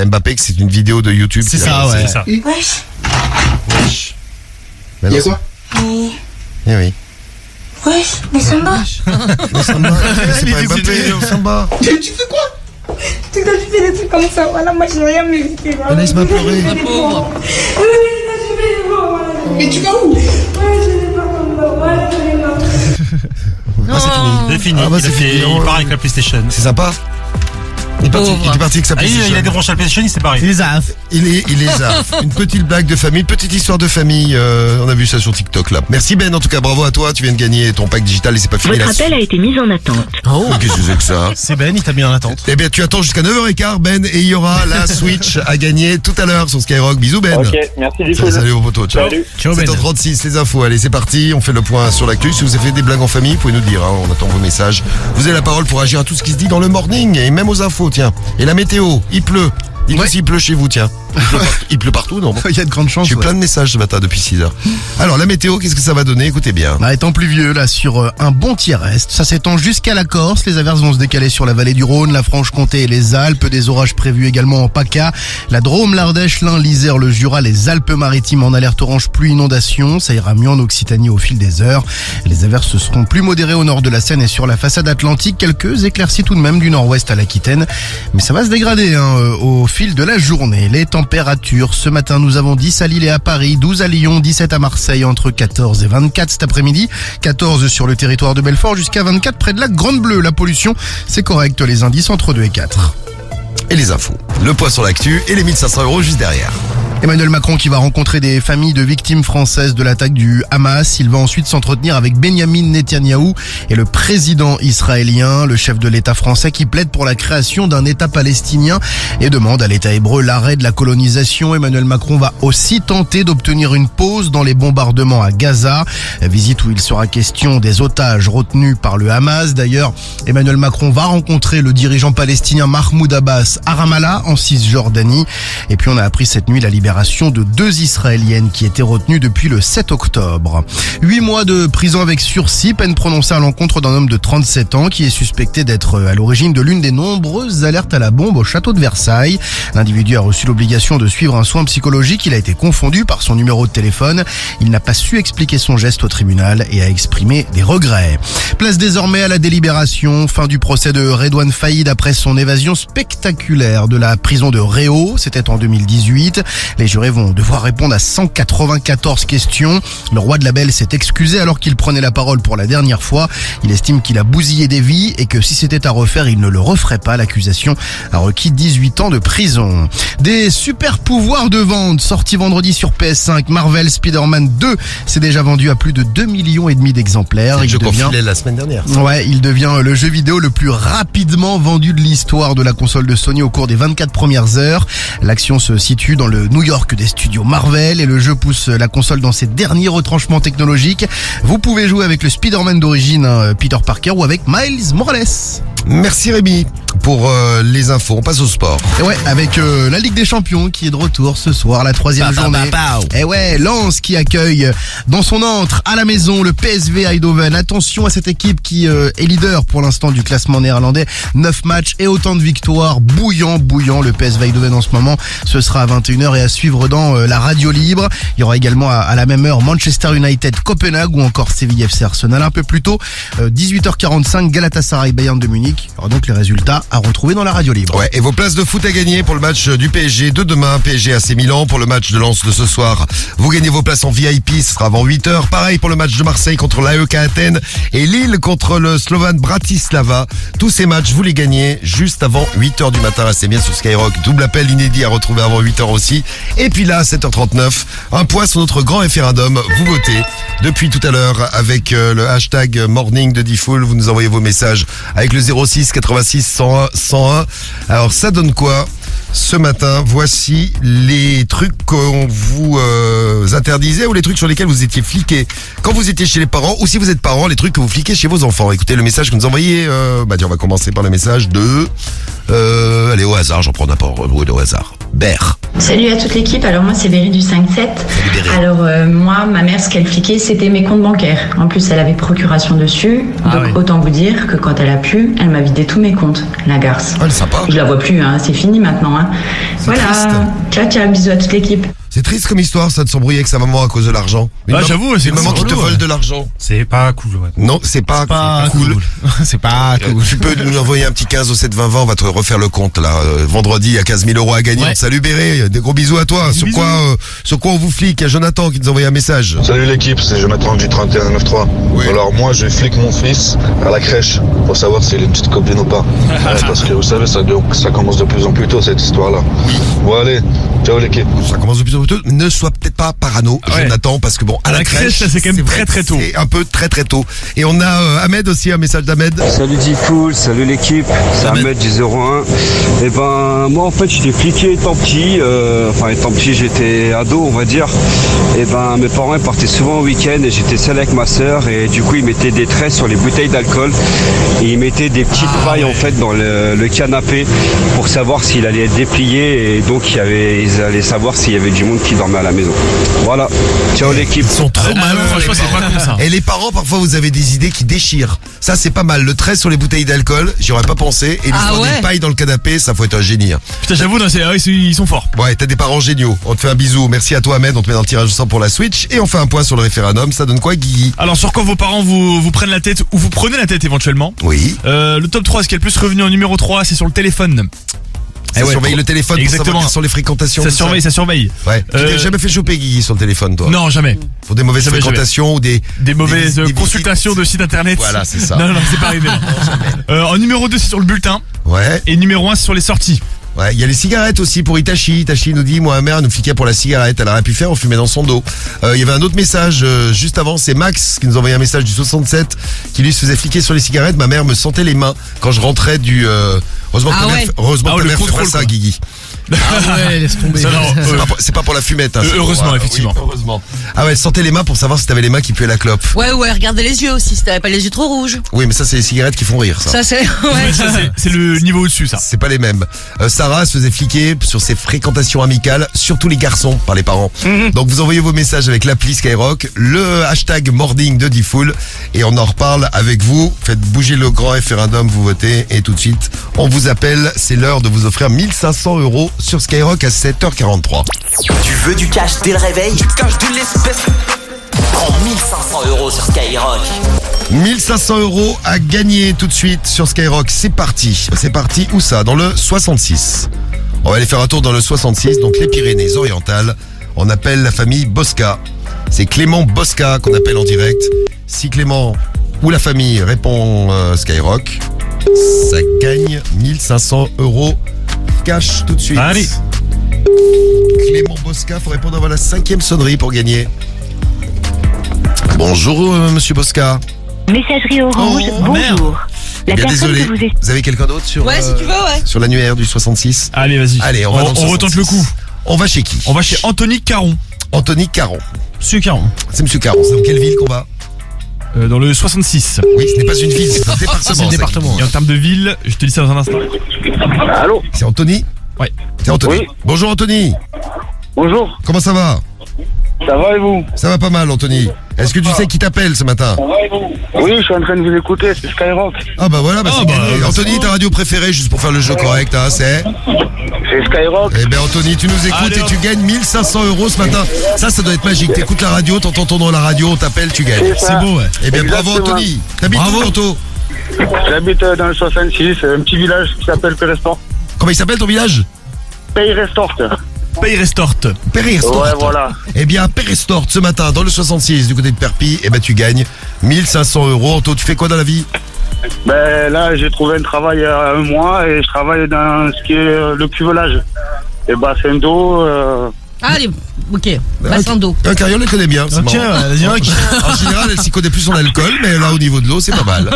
Mbappé, que c'est une vidéo de YouTube. C'est ça, ouais. C'est ça. Wesh. Mais non, Y'a quoi? Eh oui. Wesh, mais Samba. Mais Samba, c'est pas Mbappé, Samba. Tu fais quoi? Tu fais des trucs comme ça, voilà, moi j'ai rien mérité. Anaïs m'a pleuré. La pauvre. Mais tu vas où? C'est fini. Ah bah, c'est fini. Il part avec la PlayStation. C'est sympa. Il est parti avec sa Il PlayStation. a débranché la PlayStation, il s'est barré. Il les a. Il les a. Une petite blague de famille, petite histoire de famille. On a vu ça sur TikTok là. Merci Ben, en tout cas, bravo à toi. Tu viens de gagner ton pack digital et c'est pas fini là. Votre appel a été mis en attente. Oh. Mais qu'est-ce que c'est que ça? C'est Ben, il t'a mis en attente. Eh bien, tu attends jusqu'à 9h15, Ben, et il y aura la Switch à gagner tout à l'heure sur Skyrock. Bisous, Ben. Ok, merci du coup. Salut, mon poteau. Ciao. Salut. Ciao, Ben. 7h36, les infos. Allez, c'est parti. On fait le point sur l'actu. Si vous avez fait des blagues en famille, vous pouvez nous le dire. On attend vos messages. Vous avez la parole pour agir à tout ce qui se dit dans le morning et même aux infos, tiens. Et la météo, il pleut. Dites-nous s'il pleut chez vous, tiens. Il pleut partout, non? Il y a de grandes chances. J'ai eu plein de messages ce matin depuis 6h. Alors, la météo, qu'est-ce que ça va donner? Écoutez bien. Étant pluvieux là sur un bon tiers-est, ça s'étend jusqu'à la Corse. Les averses vont se décaler sur la vallée du Rhône, la Franche-Comté et les Alpes. Des orages prévus également en PACA, la Drôme, l'Ardèche, l'Ain, l'Isère, le Jura, les Alpes-Maritimes en alerte orange pluie inondation. Ça ira mieux en Occitanie au fil des heures. Les averses seront plus modérées au nord de la Seine et sur la façade atlantique. Quelques éclaircies tout de même du nord-ouest à l'Aquitaine, mais ça va se dégrader au fil de la journée. Les températures. Ce matin, nous avons 10 à Lille et à Paris, 12 à Lyon, 17 à Marseille, entre 14 et 24 cet après-midi, 14 sur le territoire de Belfort, jusqu'à 24 près de la Grande Bleue. La pollution, c'est correct, les indices entre 2 et 4. Et les infos. Le poids sur l'actu et les 1500 € juste derrière. Emmanuel Macron qui va rencontrer des familles de victimes françaises de l'attaque du Hamas. Il va ensuite s'entretenir avec Benyamin Netanyahou et le président israélien, le chef de l'État français qui plaide pour la création d'un État palestinien et demande à l'État hébreu l'arrêt de la colonisation. Emmanuel Macron va aussi tenter d'obtenir une pause dans les bombardements à Gaza. Visite où il sera question des otages retenus par le Hamas. D'ailleurs, Emmanuel Macron va rencontrer le dirigeant palestinien Mahmoud Abbas à Ramallah en Cisjordanie. Et puis on a appris cette nuit la libération de 2 Israéliennes qui étaient retenues depuis le 7 octobre. 8 mois de prison avec sursis, peine prononcée à l'encontre d'un homme de 37 ans qui est suspecté d'être à l'origine de l'une des nombreuses alertes à la bombe au château de Versailles. L'individu a reçu l'obligation de suivre un soin psychologique. Il a été confondu par son numéro de téléphone. Il n'a pas su expliquer son geste au tribunal et a exprimé des regrets. Place désormais à la délibération. Fin du procès de Redouane Faïd après son évasion spectaculaire de la prison de Réau. C'était en 2018. Les jurés vont devoir répondre à 194 questions. Le roi de la Belle s'est excusé alors qu'il prenait la parole pour la dernière fois. Il estime qu'il a bousillé des vies et que si c'était à refaire, il ne le referait pas. L'accusation a requis 18 ans de prison. Des super pouvoirs de vente sortis vendredi sur PS5. Marvel Spider-Man 2 s'est déjà vendu à plus de 2,5 millions d'exemplaires. C'est le jeu qu'on filait la semaine dernière. Ouais, il devient le jeu vidéo le plus rapidement vendu de l'histoire de la console de Sony au cours des 24 premières heures. L'action se situe dans le New York des studios Marvel et le jeu pousse la console dans ses derniers retranchements technologiques. Vous pouvez jouer avec le Spider-Man d'origine, Peter Parker, ou avec Miles Morales. Merci Rémi pour les infos. On passe au sport. Et ouais, avec la Ligue des Champions qui est de retour ce soir, la 3e journée. Et ouais, Lens qui accueille dans son antre à la maison le PSV Eindhoven. Attention à cette équipe qui est leader pour l'instant du classement néerlandais. 9 matchs et autant de victoires. Bouillant le PSV Eindhoven en ce moment. Ce sera à 21h et à suivre dans la radio libre. Il y aura également à la même heure Manchester United Copenhague ou encore Séville FC Arsenal. Un peu plus tôt, 18h45 Galatasaray Bayern de Munich. Il y aura donc les résultats à retrouver dans la radio libre. Ouais, et vos places de foot à gagner pour le match du PSG de demain, PSG AC Milan. Pour le match de Lens de ce soir, vous gagnez vos places en VIP, ce sera avant 8h. Pareil pour le match de Marseille contre l'AEK Athènes et Lille contre le Slovan Bratislava. Tous ces matchs, vous les gagnez juste avant 8h du matin. C'est bien sur Skyrock. Double appel inédit à retrouver avant 8h aussi. Et puis là, 7h39, un point sur notre grand référendum. Vous votez depuis tout à l'heure avec le hashtag morning de Diffoul. Vous nous envoyez vos messages avec le 06 86 101 101. Alors ça donne quoi ce matin? Voici les trucs qu'on vous interdisait ou les trucs sur lesquels vous étiez fliqués quand vous étiez chez les parents, ou si vous êtes parents, les trucs que vous fliquez chez vos enfants. Écoutez le message que nous envoyez. On va commencer par le message de... allez, au hasard, j'en prends n'importe au hasard. Ber. Salut à toute l'équipe, alors moi c'est Berry du 5-7. Alors moi, ma mère, ce qu'elle fliquait, c'était mes comptes bancaires. En plus, elle avait procuration dessus, donc autant vous dire que quand elle a pu, elle m'a vidé tous mes comptes, la garce. Elle est sympa. Je la vois plus, c'est fini maintenant. Voilà, ciao, bisous à toute l'équipe. C'est triste comme histoire, ça, de s'embrouiller avec sa maman à cause de l'argent. J'avoue, c'est une maman qui te vole de l'argent. C'est pas cool, ouais. Non, c'est pas cool. C'est pas cool. Tu peux nous envoyer un petit 15 au 7 20 20, on va te refaire le compte là. Vendredi, il y a 15 000 € à gagner. Ouais. Salut Béré, des gros bisous à toi. Sur quoi on vous flique? Il y a Jonathan qui nous a envoyé un message. Salut l'équipe, c'est Jonathan du 3193. Oui. Alors moi je flique mon fils à la crèche pour savoir s'il a une petite copine ou pas. Ouais, parce que vous savez, ça commence de plus en plus tôt cette histoire-là. Bon allez, ciao l'équipe. Ça commence de plus en plus tôt. Ne sois peut-être pas parano, Jonathan, parce que bon, à la crèche, ça, c'est quand même très tôt. C'est un peu très tôt. Et on a Ahmed aussi, un message d'Ahmed. Salut Diffoul, salut l'équipe, c'est Ahmed du 01. Et ben moi en fait j'étais fliqué étant petit, étant petit j'étais ado on va dire. Et ben mes parents ils partaient souvent au week-end et j'étais seul avec ma sœur et du coup ils mettaient des traits sur les bouteilles d'alcool et ils mettaient des petites pailles en fait dans le canapé pour savoir s'il allait être déplié et donc ils allaient savoir s'il y avait du monde qui dormait à la maison. Voilà, ciao l'équipe. Ils sont trop malins. Franchement, c'est pas con ça. Et les parents, parfois, vous avez des idées qui déchirent. Ça, c'est pas mal. Le trait sur les bouteilles d'alcool, j'y aurais pas pensé. Et l'histoire des pailles dans le canapé, ça faut être un génie. Putain, j'avoue, ils sont forts. Ouais, t'as des parents géniaux. On te fait un bisou. Merci à toi, Ahmed. On te met dans le tirage au sort pour la Switch. Et on fait un point sur le référendum. Ça donne quoi, Guigui? Alors, sur quoi vos parents vous prennent la tête ou vous prenez la tête éventuellement? Oui. Le top 3, ce qui est le plus revenu en numéro 3, c'est sur le téléphone. Ça surveille le téléphone pour savoir quelles sont les fréquentations. Ça surveille. Ouais. Tu t'es jamais fait choper, Guigui, sur le téléphone, toi? Non, jamais. Pour des mauvaises fréquentations ou des mauvaises consultations de sites internet. Voilà, c'est ça. Non, c'est pas arrivé. En numéro 2, c'est sur le bulletin. Ouais. Et numéro 1, c'est sur les sorties. Ouais, il y a les cigarettes aussi pour Itachi. Itachi nous dit, moi, ma mère nous fliquait pour la cigarette. Elle aurait pu faire, on fumait dans son dos. Il y avait un autre message juste avant, c'est Max qui nous envoyait un message du 67 qui lui se faisait fliquer sur les cigarettes. Ma mère me sentait les mains quand je rentrais du... Heureusement que ta mère fait pas ça, Guigui. Ah ouais, laisse tomber. C'est pas pour la fumette. Hein, heureusement, effectivement. Oui, heureusement. Ah ouais, elle sentait les mains pour savoir si t'avais les mains qui puaient la clope. Ouais, regardez les yeux aussi, si t'avais pas les yeux trop rouges. Oui, mais ça, c'est les cigarettes qui font rire, ça. Ça, c'est... Ouais, c'est le niveau au-dessus, ça. C'est pas les mêmes. Sarah se faisait fliquer sur ses fréquentations amicales, surtout les garçons, par les parents. Donc vous envoyez vos messages avec l'appli Skyrock, le hashtag morning de Diffoul, et on en reparle avec vous. Faites bouger le grand référendum, vous votez, et tout de suite, on vous appelle. C'est l'heure de vous offrir 1500 € sur Skyrock à 7h43. Tu veux du cash dès le réveil? Tu te caches de l'espèce. Prends 1500 € sur Skyrock. 1500 € à gagner tout de suite sur Skyrock. C'est parti. C'est parti où ça? Dans le 66. On va aller faire un tour dans le 66, donc les Pyrénées-Orientales. On appelle la famille Bosca. C'est Clément Bosca qu'on appelle en direct. Si Clément ou la famille répond Skyrock, ça gagne 1500 € cash tout de suite. Allez. Clément Bosca, faut répondre avant la 5e sonnerie pour gagner. Bonjour monsieur Bosca. Messagerie Orange, bonjour. Eh bien désolé, vous avez quelqu'un d'autre sur Ouais, si tu veux, ouais. sur l'annuaire du 66? Allez, vas-y. Allez, on va dans le 66. retente le coup. On va chez qui? On va chez Anthony Caron. Anthony Caron. Monsieur Caron. C'est monsieur Caron. C'est dans quelle ville qu'on va? Dans le 66. Oui, ce n'est pas une ville, c'est un département. C'est un département. Et en termes de ville, je te dis ça dans un instant. Allô? C'est Anthony? Ouais. C'est Anthony. Oui. Bonjour Anthony. Bonjour. Comment ça va? Ça va et vous? Ça va pas mal Anthony. Est-ce que tu sais qui t'appelle ce matin? Oui, je suis en train de vous écouter, c'est Skyrock. Ah bah voilà, Anthony, ta radio préférée, juste pour faire le jeu correct, hein, c'est Skyrock. Eh ben Anthony, tu nous écoutes et tu gagnes 1500 € ce matin. Ça doit être magique. T'écoutes la radio, t'entends ton nom à la radio, on t'appelle, tu gagnes. C'est beau, ouais. Eh bien bravo Exactement. Anthony. T'habites où Anto? J'habite dans le 66, un petit village qui s'appelle Pérestort. Comment il s'appelle ton village? Pérestort. Pérestort. Ouais, voilà. Eh bien, Pérestort, ce matin, dans le 66, du côté de Perpy, eh ben, tu gagnes 1500 €. Anto, tu fais quoi dans la vie? Ben là, j'ai trouvé un travail il y a un mois et je travaille dans ce qui est le cuvelage. Et bassin d'eau. Allez, ok. Bassin d'eau. Un carrière, le connaît bien. Ok, vas-y, En général, elle s'y connaît plus en alcool, mais là, au niveau de l'eau, c'est pas mal.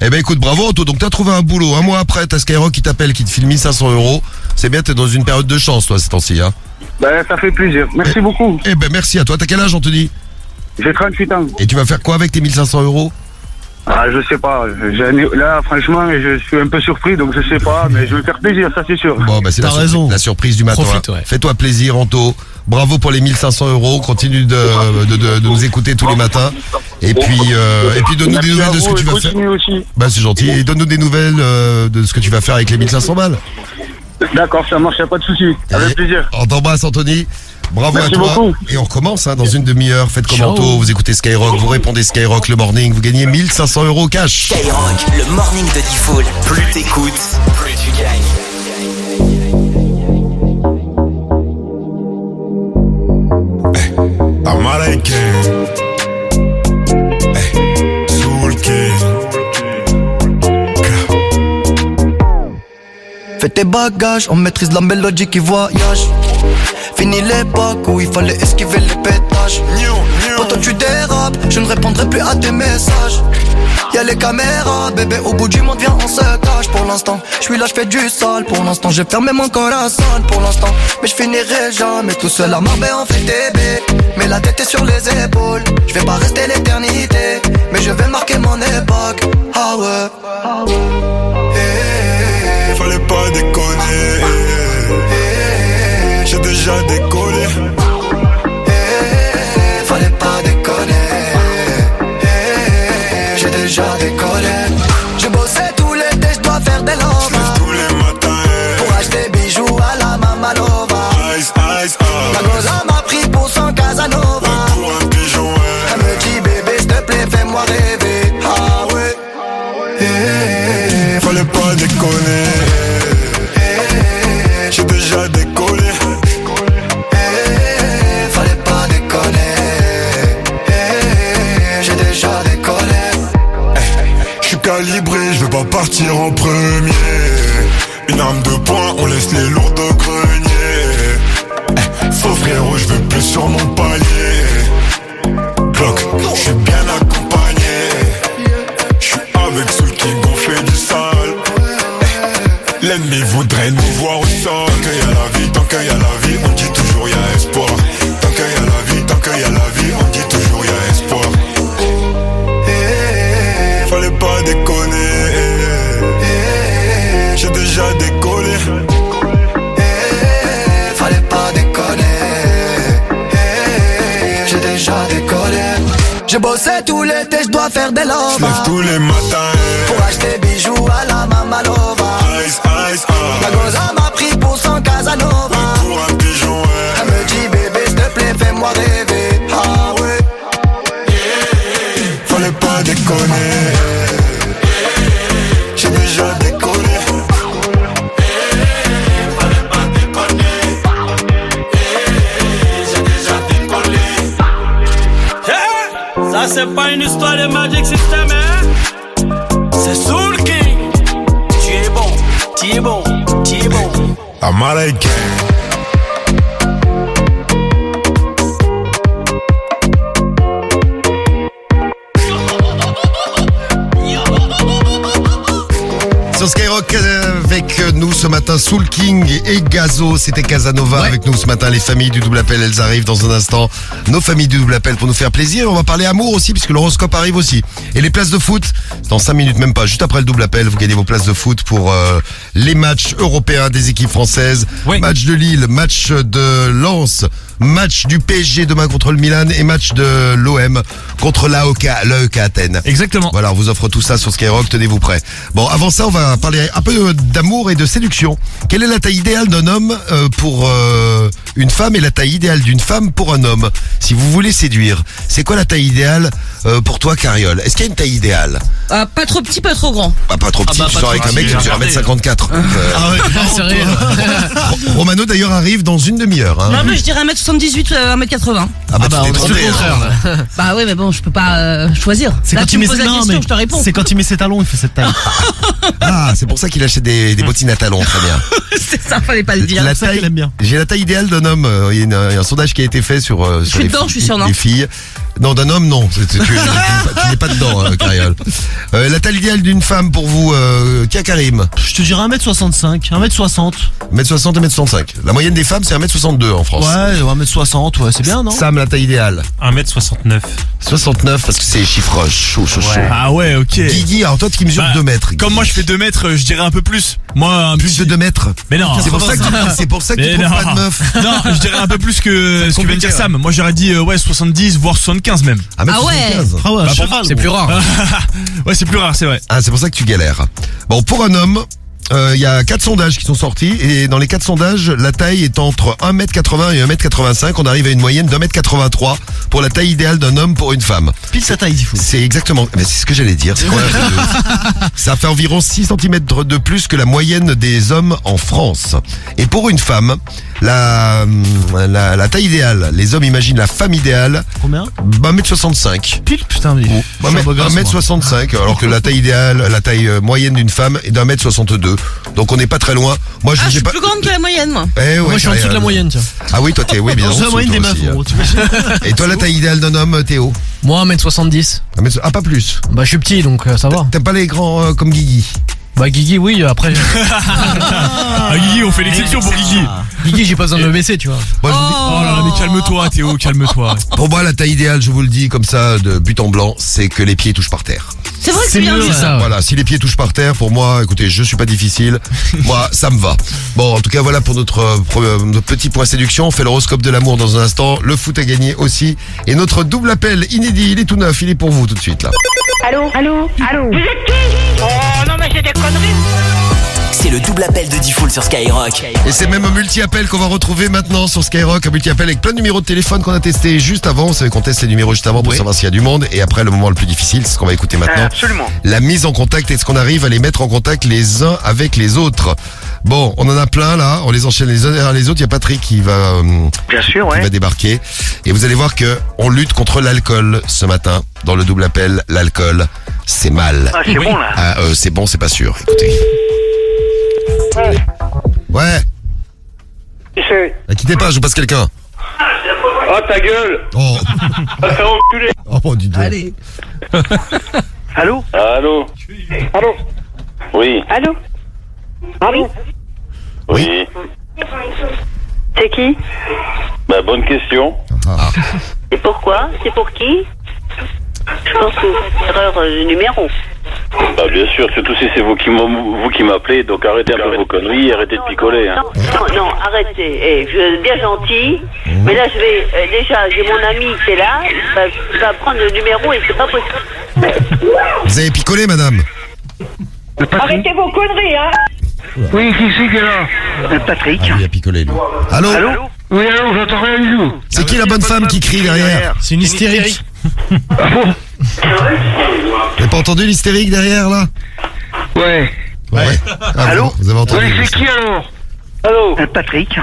Eh ben, écoute, bravo, Anto. Donc, t'as trouvé un boulot. Un mois après, t'as Skyrock qui t'appelle, qui te file 1500 €. C'est bien, t'es dans une période de chance, toi, ces temps-ci, hein. Ben, ça fait plaisir. Merci beaucoup. Eh ben, merci à toi. T'as quel âge, Anthony? J'ai 38 ans. Et tu vas faire quoi avec tes 1500 €? Ah, je sais pas. Là, franchement, je suis un peu surpris, donc je sais pas, mais je vais me faire plaisir, ça c'est sûr. Bon, bah c'est la surprise du matin. Profite, ouais. Fais-toi plaisir, Anto. Bravo pour les 1500 €. Continue de nous écouter tous les matins. Et puis donne-nous des nouvelles de ce que tu vas faire. Aussi. Bah c'est gentil. Et donne-nous des nouvelles de ce que tu vas faire avec les 1500 balles. D'accord, ça marche, y a pas de souci. Avec plaisir. On t'embrasse, Anthony. Bravo Merci à toi. beaucoup. Et on recommence dans une demi-heure. Faites commento, vous écoutez Skyrock, vous répondez Skyrock le morning, vous gagnez 1500 € cash. Skyrock, le morning de Diffoul. Plus t'écoutes, plus tu gagnes. Américain. Soul King. Fais tes bagages, on maîtrise la mélodie qui voyage. Fini l'époque où il fallait esquiver les pétages. Quand tu dérapes, je ne répondrai plus à tes messages. Y'a les caméras, bébé, au bout du monde, viens, on se cache. Pour l'instant, je suis là, je fais du sale. Pour l'instant, j'ai fermé mon corazon. Pour l'instant, mais je finirai jamais tout seul à Marbella, on fait TB. Mais la tête est sur les épaules. Je vais pas rester l'éternité, mais je vais marquer mon époque. Ah ouais. Fallait pas déconner. J'ai déjà décollé. Fallait pas déconner. J'ai déjà décollé. J'ai bossé tout l'été, je dois faire des lovas. Tous les matins. Pour acheter bijoux à la Mamalova. Ice, ice, La goza m'a pris pour son Casanova. Pour un pigeon, Elle me dit bébé, s'il te plaît, fais-moi rêver. Ah ouais. Fallait pas déconner. J'ai déjà décollé. Fallait pas déconner. J'ai déjà décollé. Je suis calibré, je veux pas partir en premier. Une arme de poing, on laisse les lourds de grenier. Faux frérot, je veux plus sur mon palier. Glock, je suis bien accompagné. Je suis avec ceux qui gonflent du sale. L'ennemi voudrait nous voir au sol. Tant qu'il y a la vie, tant qu'il y a la vie, on dit toujours y a espoir. Tant qu'il y a la vie, tant qu'il y a la vie, on dit toujours y a espoir. Fallait pas déconner. J'ai déjà décollé. Fallait pas déconner. J'ai déjà décollé. J'ai bossé tout l'été, je dois faire des lovas. J'lève tous les matins. Pour acheter bijoux à la Mamalova. Ice, ice, La goza m'a pris pour son Casanova. Pour un pigeon, Elle me dit bébé, s'il te plaît, fais-moi rêver. Ah ouais. Fallait pas déconner. J'ai déjà décollé. Fallait pas déconner. J'ai déjà décollé. Ça c'est pas une histoire de Magic System, hein. C'est Soul King. Tu es bon, tu es bon, tu es bon. Américain. Sur Skyrock avec nous ce matin Soul King et Gazo, c'était Casanova avec nous ce matin. Les familles du double appel, elles arrivent dans un instant. Nos familles du double appel pour nous faire plaisir. On va parler amour aussi puisque l'horoscope arrive aussi. Et les places de foot, dans 5 minutes même pas, juste après le double appel, vous gagnez vos places de foot pour les matchs européens des équipes françaises. Match de Lille, match de Lens, match du PSG demain contre le Milan et match de l'OM contre l'AEK Athènes. Exactement. Voilà, on vous offre tout ça sur Skyrock, tenez-vous prêts. Bon, avant ça, on va parler un peu d'amour et de séduction. Quelle est la taille idéale d'un homme pour une femme et la taille idéale d'une femme pour un homme? Si vous voulez séduire, c'est quoi la taille idéale pour toi, Cariole? Est-ce qu'il y a une taille idéale? Pas trop petit, pas trop grand. Pas trop petit, tu sors avec un mec qui mesure 1m54. Ah ouais, sérieux. Romano d'ailleurs arrive dans une demi-heure. Hein. Non, mais je dirais 1m78, 1m80. Ah bah tu t'es trompé. Bah ouais, mais bon, je peux pas choisir. C'est Là, quand tu il me met poses ses la question, mains, je te réponds. c'est quand il met ses talons, il fait cette taille. Ah, c'est pour ça qu'il achète des bottines à talons, très bien. C'est ça, fallait pas le dire. La C'est ça taille, qu'il aime bien. j'ai la taille idéale d'un homme. Il y a un sondage qui a été fait sur suis dedans, je suis sûr, non les filles. Non, d'un homme, non. Tu n'es pas dedans, Cariole. La taille idéale d'une femme pour vous, qui a Karim? Je te dirais 1m65, 1m60. 1m60 et 1m65. La moyenne des femmes, c'est 1m62 en France. Ouais, 1m60, ouais, c'est bien, non? Sam, la taille idéale? 1m69. 69, parce que c'est les chiffres chaud. Ah ouais, ok. Guigui, alors toi qui mesures 2 mètres. Comme moi je fais 2 mètres, je dirais un peu plus. Moi, plus de 2 mètres. Mais non. C'est pour ça que tu trouves pas de meuf. Non, je dirais un peu plus que ce que vient de dire Sam. Moi j'aurais dit 70 voire 75 même. Ah ouais. Ah ouais, c'est plus rare. Ouais, c'est plus rare, c'est vrai. Ah, c'est pour ça que tu galères. Bon, pour un homme, il y a 4 sondages qui sont sortis et dans les 4 sondages, la taille est entre 1m80 et 1m85. On arrive à une moyenne d'1m83 pour la taille idéale d'un homme pour une femme. Pile sa taille, il faut. C'est exactement, mais c'est ce que j'allais dire. C'est quoi, ça fait environ 6 cm de plus que la moyenne des hommes en France. Et pour une femme, la taille idéale, les hommes imaginent la femme idéale. Combien? 1m65. Pile, putain, mais. 1m65, alors que la taille idéale, la taille moyenne d'une femme est d'1m62. Donc on n'est pas très loin. Moi, Je sais suis pas. plus grande que la moyenne, moi. Moi, je suis en dessous de la moyenne, tiens. Ah oui, toi, oui, bien C'est sûr. la moyenne des meufs, en gros, tu imagines. Et toi, la taille idéale d'un homme, Théo? Moi, 1m70. Ah, pas plus. Bah, je suis petit, donc ça va. T'aimes pas les grands comme Guigui? Bah, Guigui, oui, après. Ah, Guigui, on fait l'exception pour Guigui. Guigui, j'ai pas besoin de me baisser, tu vois. Moi, je vous dis- Oh là là, mais calme-toi, Théo, calme-toi. Pour moi, la taille idéale, je vous le dis comme ça, de but en blanc, c'est que les pieds touchent par terre. C'est vrai que c'est bien mieux, dit. ça. Voilà, si les pieds touchent par terre, pour moi, écoutez, je suis pas difficile. Moi, ça me va. Bon, en tout cas, voilà pour notre petit point séduction. On fait l'horoscope de l'amour dans un instant. Le foot a gagné aussi. Et notre double appel inédit, il est tout neuf. Il est pour vous tout de suite, là. Allô? Allô? Allô? Vous êtes qui? Oh non, mais c'est des conneries! C'est le double appel de Diffoul sur Skyrock. Et c'est même un multi-appel qu'on va retrouver maintenant sur Skyrock, un multi-appel avec plein de numéros de téléphone qu'on a testé juste avant. Vous savez qu'on teste les numéros juste avant pour savoir s'il y a du monde. Et après, le moment le plus difficile, c'est ce qu'on va écouter maintenant. Absolument. La mise en contact. Est-ce qu'on arrive à les mettre en contact les uns avec les autres? Bon, on en a plein là, on les enchaîne les uns derrière les autres. Il y a Patrick qui va, Bien sûr, qui va débarquer. Et vous allez voir que on lutte contre l'alcool ce matin. Dans le double appel, l'alcool, c'est mal. Ah, c'est bon, là. Ah, c'est bon, c'est pas sûr. Écoutez. Ouais. Ne quittez pas, je vous passe quelqu'un. Oh, ta gueule! Oh. Va te faire enculer! Oh, dis donc. Allez. Allô? Allô? Allô? Oui. Allô? Allô? Oui. C'est qui? Bah, bonne question. Et pourquoi? C'est pour qui? Je pense que vous faites erreur de numéro. Bah, bien sûr, surtout si c'est vous qui m'appelez, donc arrêtez un peu vos conneries, arrêtez de picoler, hein. Non, arrêtez. Je suis bien gentil, mais là je vais... déjà, j'ai mon ami qui est là, il va prendre le numéro et c'est pas possible. Vous avez picolé, madame? Arrêtez vos conneries, hein. Oui, qui c'est qui est là? Patrick. Ah, il a picolé, lui. Allô? Allô? Oui, allô, j'entends rien du tout. C'est qui la bonne femme qui crie derrière? C'est une hystérique. Vous n'avez pas entendu l'hystérique derrière, là? Ouais. Ouais. Ah, Allô? vous avez entendu? Oui, c'est qui alors? Allô? Patrick.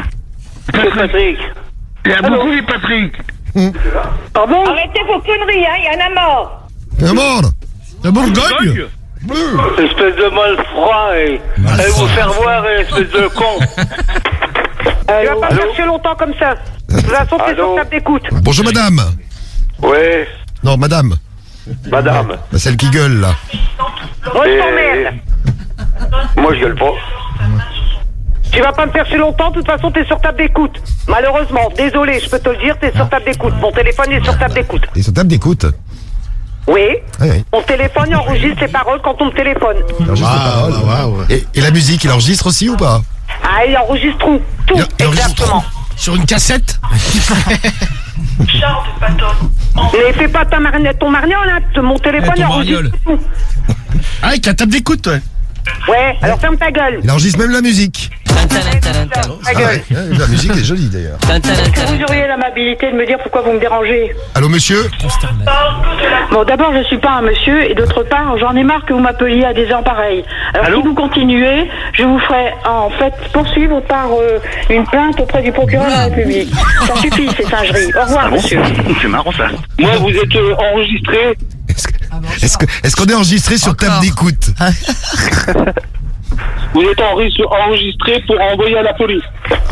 C'est Patrick. Il y a beaucoup de Patrick. Pardon? Arrêtez vos conneries, hein, il y en a mort. Un mort! La Bourgogne. Espèce de malfrat, allez vous faire voir, espèce de con. Tu vas pas chercher longtemps comme ça. De toute façon, t'es sur table d'écoute. Bonjour, madame. Ouais, Non, madame. madame. Bah, celle qui gueule, là. Oh, je t'emmerde. Moi, je gueule pas. Tu vas pas me chercher longtemps, de toute façon, t'es sur table d'écoute. Malheureusement, désolé, je peux te le dire, t'es sur table d'écoute. Mon téléphone est sur table d'écoute. Et sur table d'écoute. Oui. Oui. Mon téléphone il enregistre les paroles quand on me téléphone. Il enregistre les paroles. Et la musique, il enregistre aussi ou pas? Ah, il enregistre tout. Tout, Il enregistre exactement. Sur une cassette. Mais fais pas ton mariole, hein. Mon téléphone il enregistre tout. Ah, avec la table d'écoute, ouais. Ouais, alors ferme ta gueule. Il enregistre même la musique. Ta gueule. La musique est jolie, d'ailleurs. Est-ce que vous auriez l'amabilité de me dire pourquoi vous me dérangez? Allô, monsieur? Bon, d'abord, je suis pas un monsieur, et d'autre part, j'en ai marre que vous m'appeliez à des heures pareilles. Alors, si vous continuez, je vous ferai, en fait, poursuivre par une plainte auprès du procureur de la République. Ça suffit, ces singeries. Au revoir, monsieur. C'est marrant, ça. Moi, vous êtes enregistré. Est-ce qu'on est enregistré sur table d'écoute? Vous êtes enregistré pour envoyer à la police.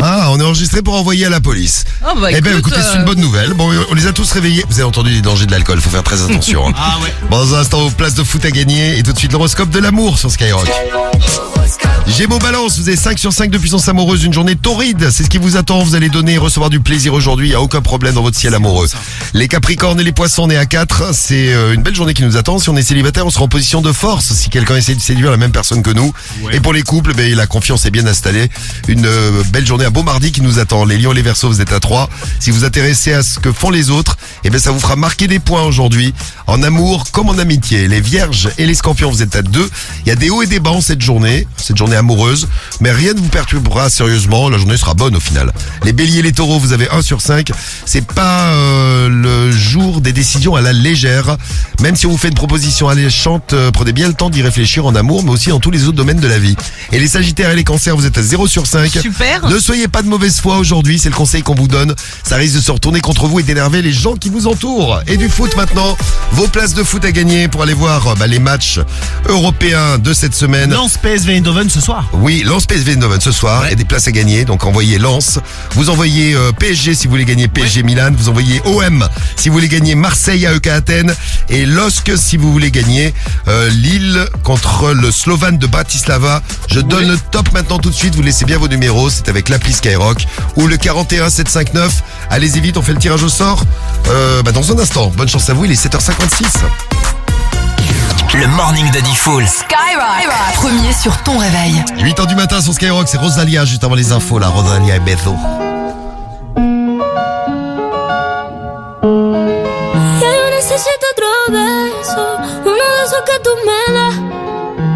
Ah, on est enregistré pour envoyer à la police. Oh, bah, Eh ben, écoute, écoutez, c'est une bonne nouvelle. Bon, on les a tous réveillés. Vous avez entendu les dangers de l'alcool, faut faire très attention. Hein. Ah ouais. Bon, dans un instant, vos places de foot à gagner et tout de suite l'horoscope de l'amour sur Skyrock. Gémeaux Balance, vous avez 5 sur 5 de puissance amoureuse, une journée torride, c'est ce qui vous attend, vous allez donner et recevoir du plaisir aujourd'hui, il n'y a aucun problème dans votre ciel amoureux. Les Capricornes et les Poissons, on est à 4, c'est une belle journée qui nous attend, si on est célibataire, on sera en position de force, si quelqu'un essaie de séduire la même personne que nous. Et pour les couples, ben, la confiance est bien installée, une belle journée, un beau mardi qui nous attend. Les Lions et les Verseaux, vous êtes à 3, si vous intéressez à ce que font les autres, eh bien ça vous fera marquer des points aujourd'hui, en amour comme en amitié. Les vierges et les scorpions, vous êtes à 2. Il y a des hauts et des bas en cette journée amoureuse, mais rien ne vous perturbera sérieusement, la journée sera bonne au final. Les béliers et les taureaux, vous avez 1 sur 5. C'est pas le jour des décisions à la légère. Même si on vous fait une proposition alléchante, prenez bien le temps d'y réfléchir en amour, mais aussi dans tous les autres domaines de la vie. Et les sagittaires et les cancers, vous êtes à 0 sur 5. Super. Ne soyez pas de mauvaise foi aujourd'hui, c'est le conseil qu'on vous donne. Ça risque de se retourner contre vous et d'énerver les gens qui vous entourent. Et du foot maintenant, vos places de foot à gagner pour aller voir les matchs européens de cette semaine. Lens PSV Eindhoven ce soir. Oui, Lens PSV Eindhoven ce soir, et des places à gagner, donc envoyez Lens. Vous envoyez PSG si vous voulez gagner PSG Milan, vous envoyez OM si vous voulez gagner Marseille AEK Athènes, et LOSC si vous voulez gagner Lille contre le Slovan de Bratislava. Je donne le top maintenant tout de suite, vous laissez bien vos numéros, c'est avec l'appli Skyrock ou le 41 759. Allez-y vite, on fait le tirage au sort dans un instant. Bonne chance à vous, il est 7h56. Le morning de Diffoul. Skyrock, premier sur ton réveil. 8h du matin sur Skyrock, c'est Rosalia juste avant les infos là, Rosalia et Bezo. Necesito otro beso, uno de esos que tú me das.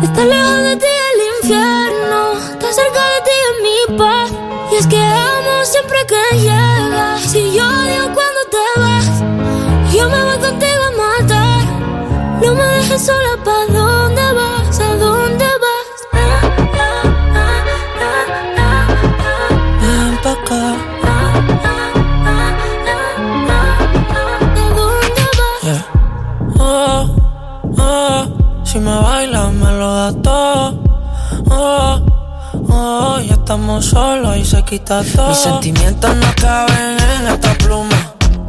Estar lejos de ti es el infierno, estar cerca de ti es mi paz. Y es que amo siempre que llegas. Si yo odio cuando te vas, yo me voy contigo a matar. No me dejes sola, ¿pa' dónde vas? ¿A dónde vas? Ven pa' acá. Si me bailas me lo das todo. Ya estamos solos y se quita todo. Mis sentimientos no caben en esta pluma.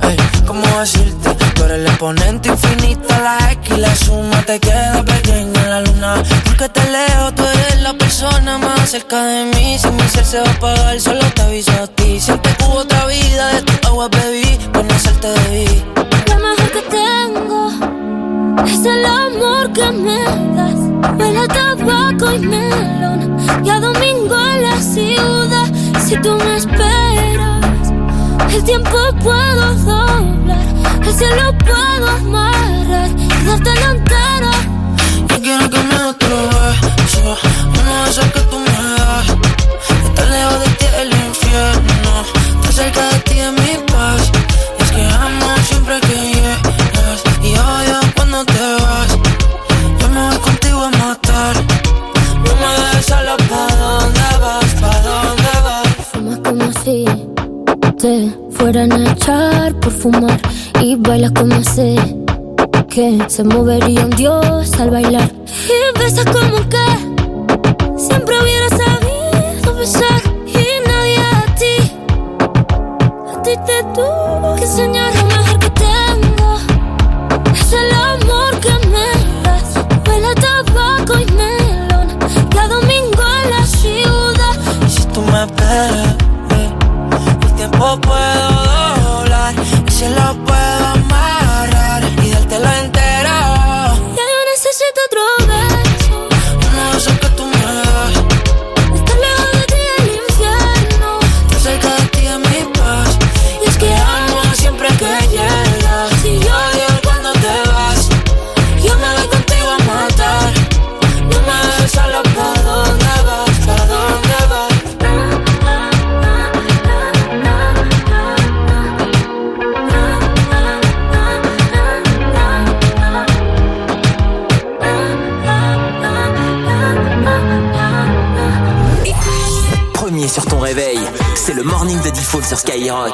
Hey, ¿cómo decirte? Tú eres el exponente infinito, la X y la suma te queda pequeña en la luna. Porque te leo, tú eres la persona más cerca de mí. Si mi ser se va a apagar, solo te aviso a ti. Siempre hubo otra vida, de tu agua bebí, conocerte debí. Lo mejor que tengo es el amor que me das. Huele a tabaco y melón, y a domingo en la ciudad. Si tú me esperas, el tiempo puedo doblar, el cielo puedo amarrar y dártelo entero. Yo quiero que me des otro beso, uno de esos que tú me das. Estar lejos de ti es el infierno, estar cerca de ti es mi paz. Y es que amo siempre que llegas, y odio cuando te vas. Yo me voy contigo a matar. No me dejes sola, ¿pa' dónde vas? ¿Pa' dónde vas? Fumas como si te fueran a echar por fumar, y bailas como sé que se movería un dios al bailar. Y besas como que siempre hubiera sabido besar, y nadie a ti te tuvo que enseñar. Lo mejor que tengo es el amor que me das. Huele a tabaco y melón, y a domingo en la ciudad. Y si tú me esperas, el tiempo puedo doblar, el cielo puedo amarrar y dártelo entero. Ya yo necesito otro beso, uno de esos que tú me das. Estar lejos de ti es el infierno, estar cerca de ti es mi paz. Y es que amo siempre que llegas. Si yo odio cuando te vas, yo me voy contigo a matar. No me dejes sola, ¿pa' dónde vas? ¿Pa' dónde vas? Premier sur ton réveil, c'est le morning de Diffoul sur Skyrock.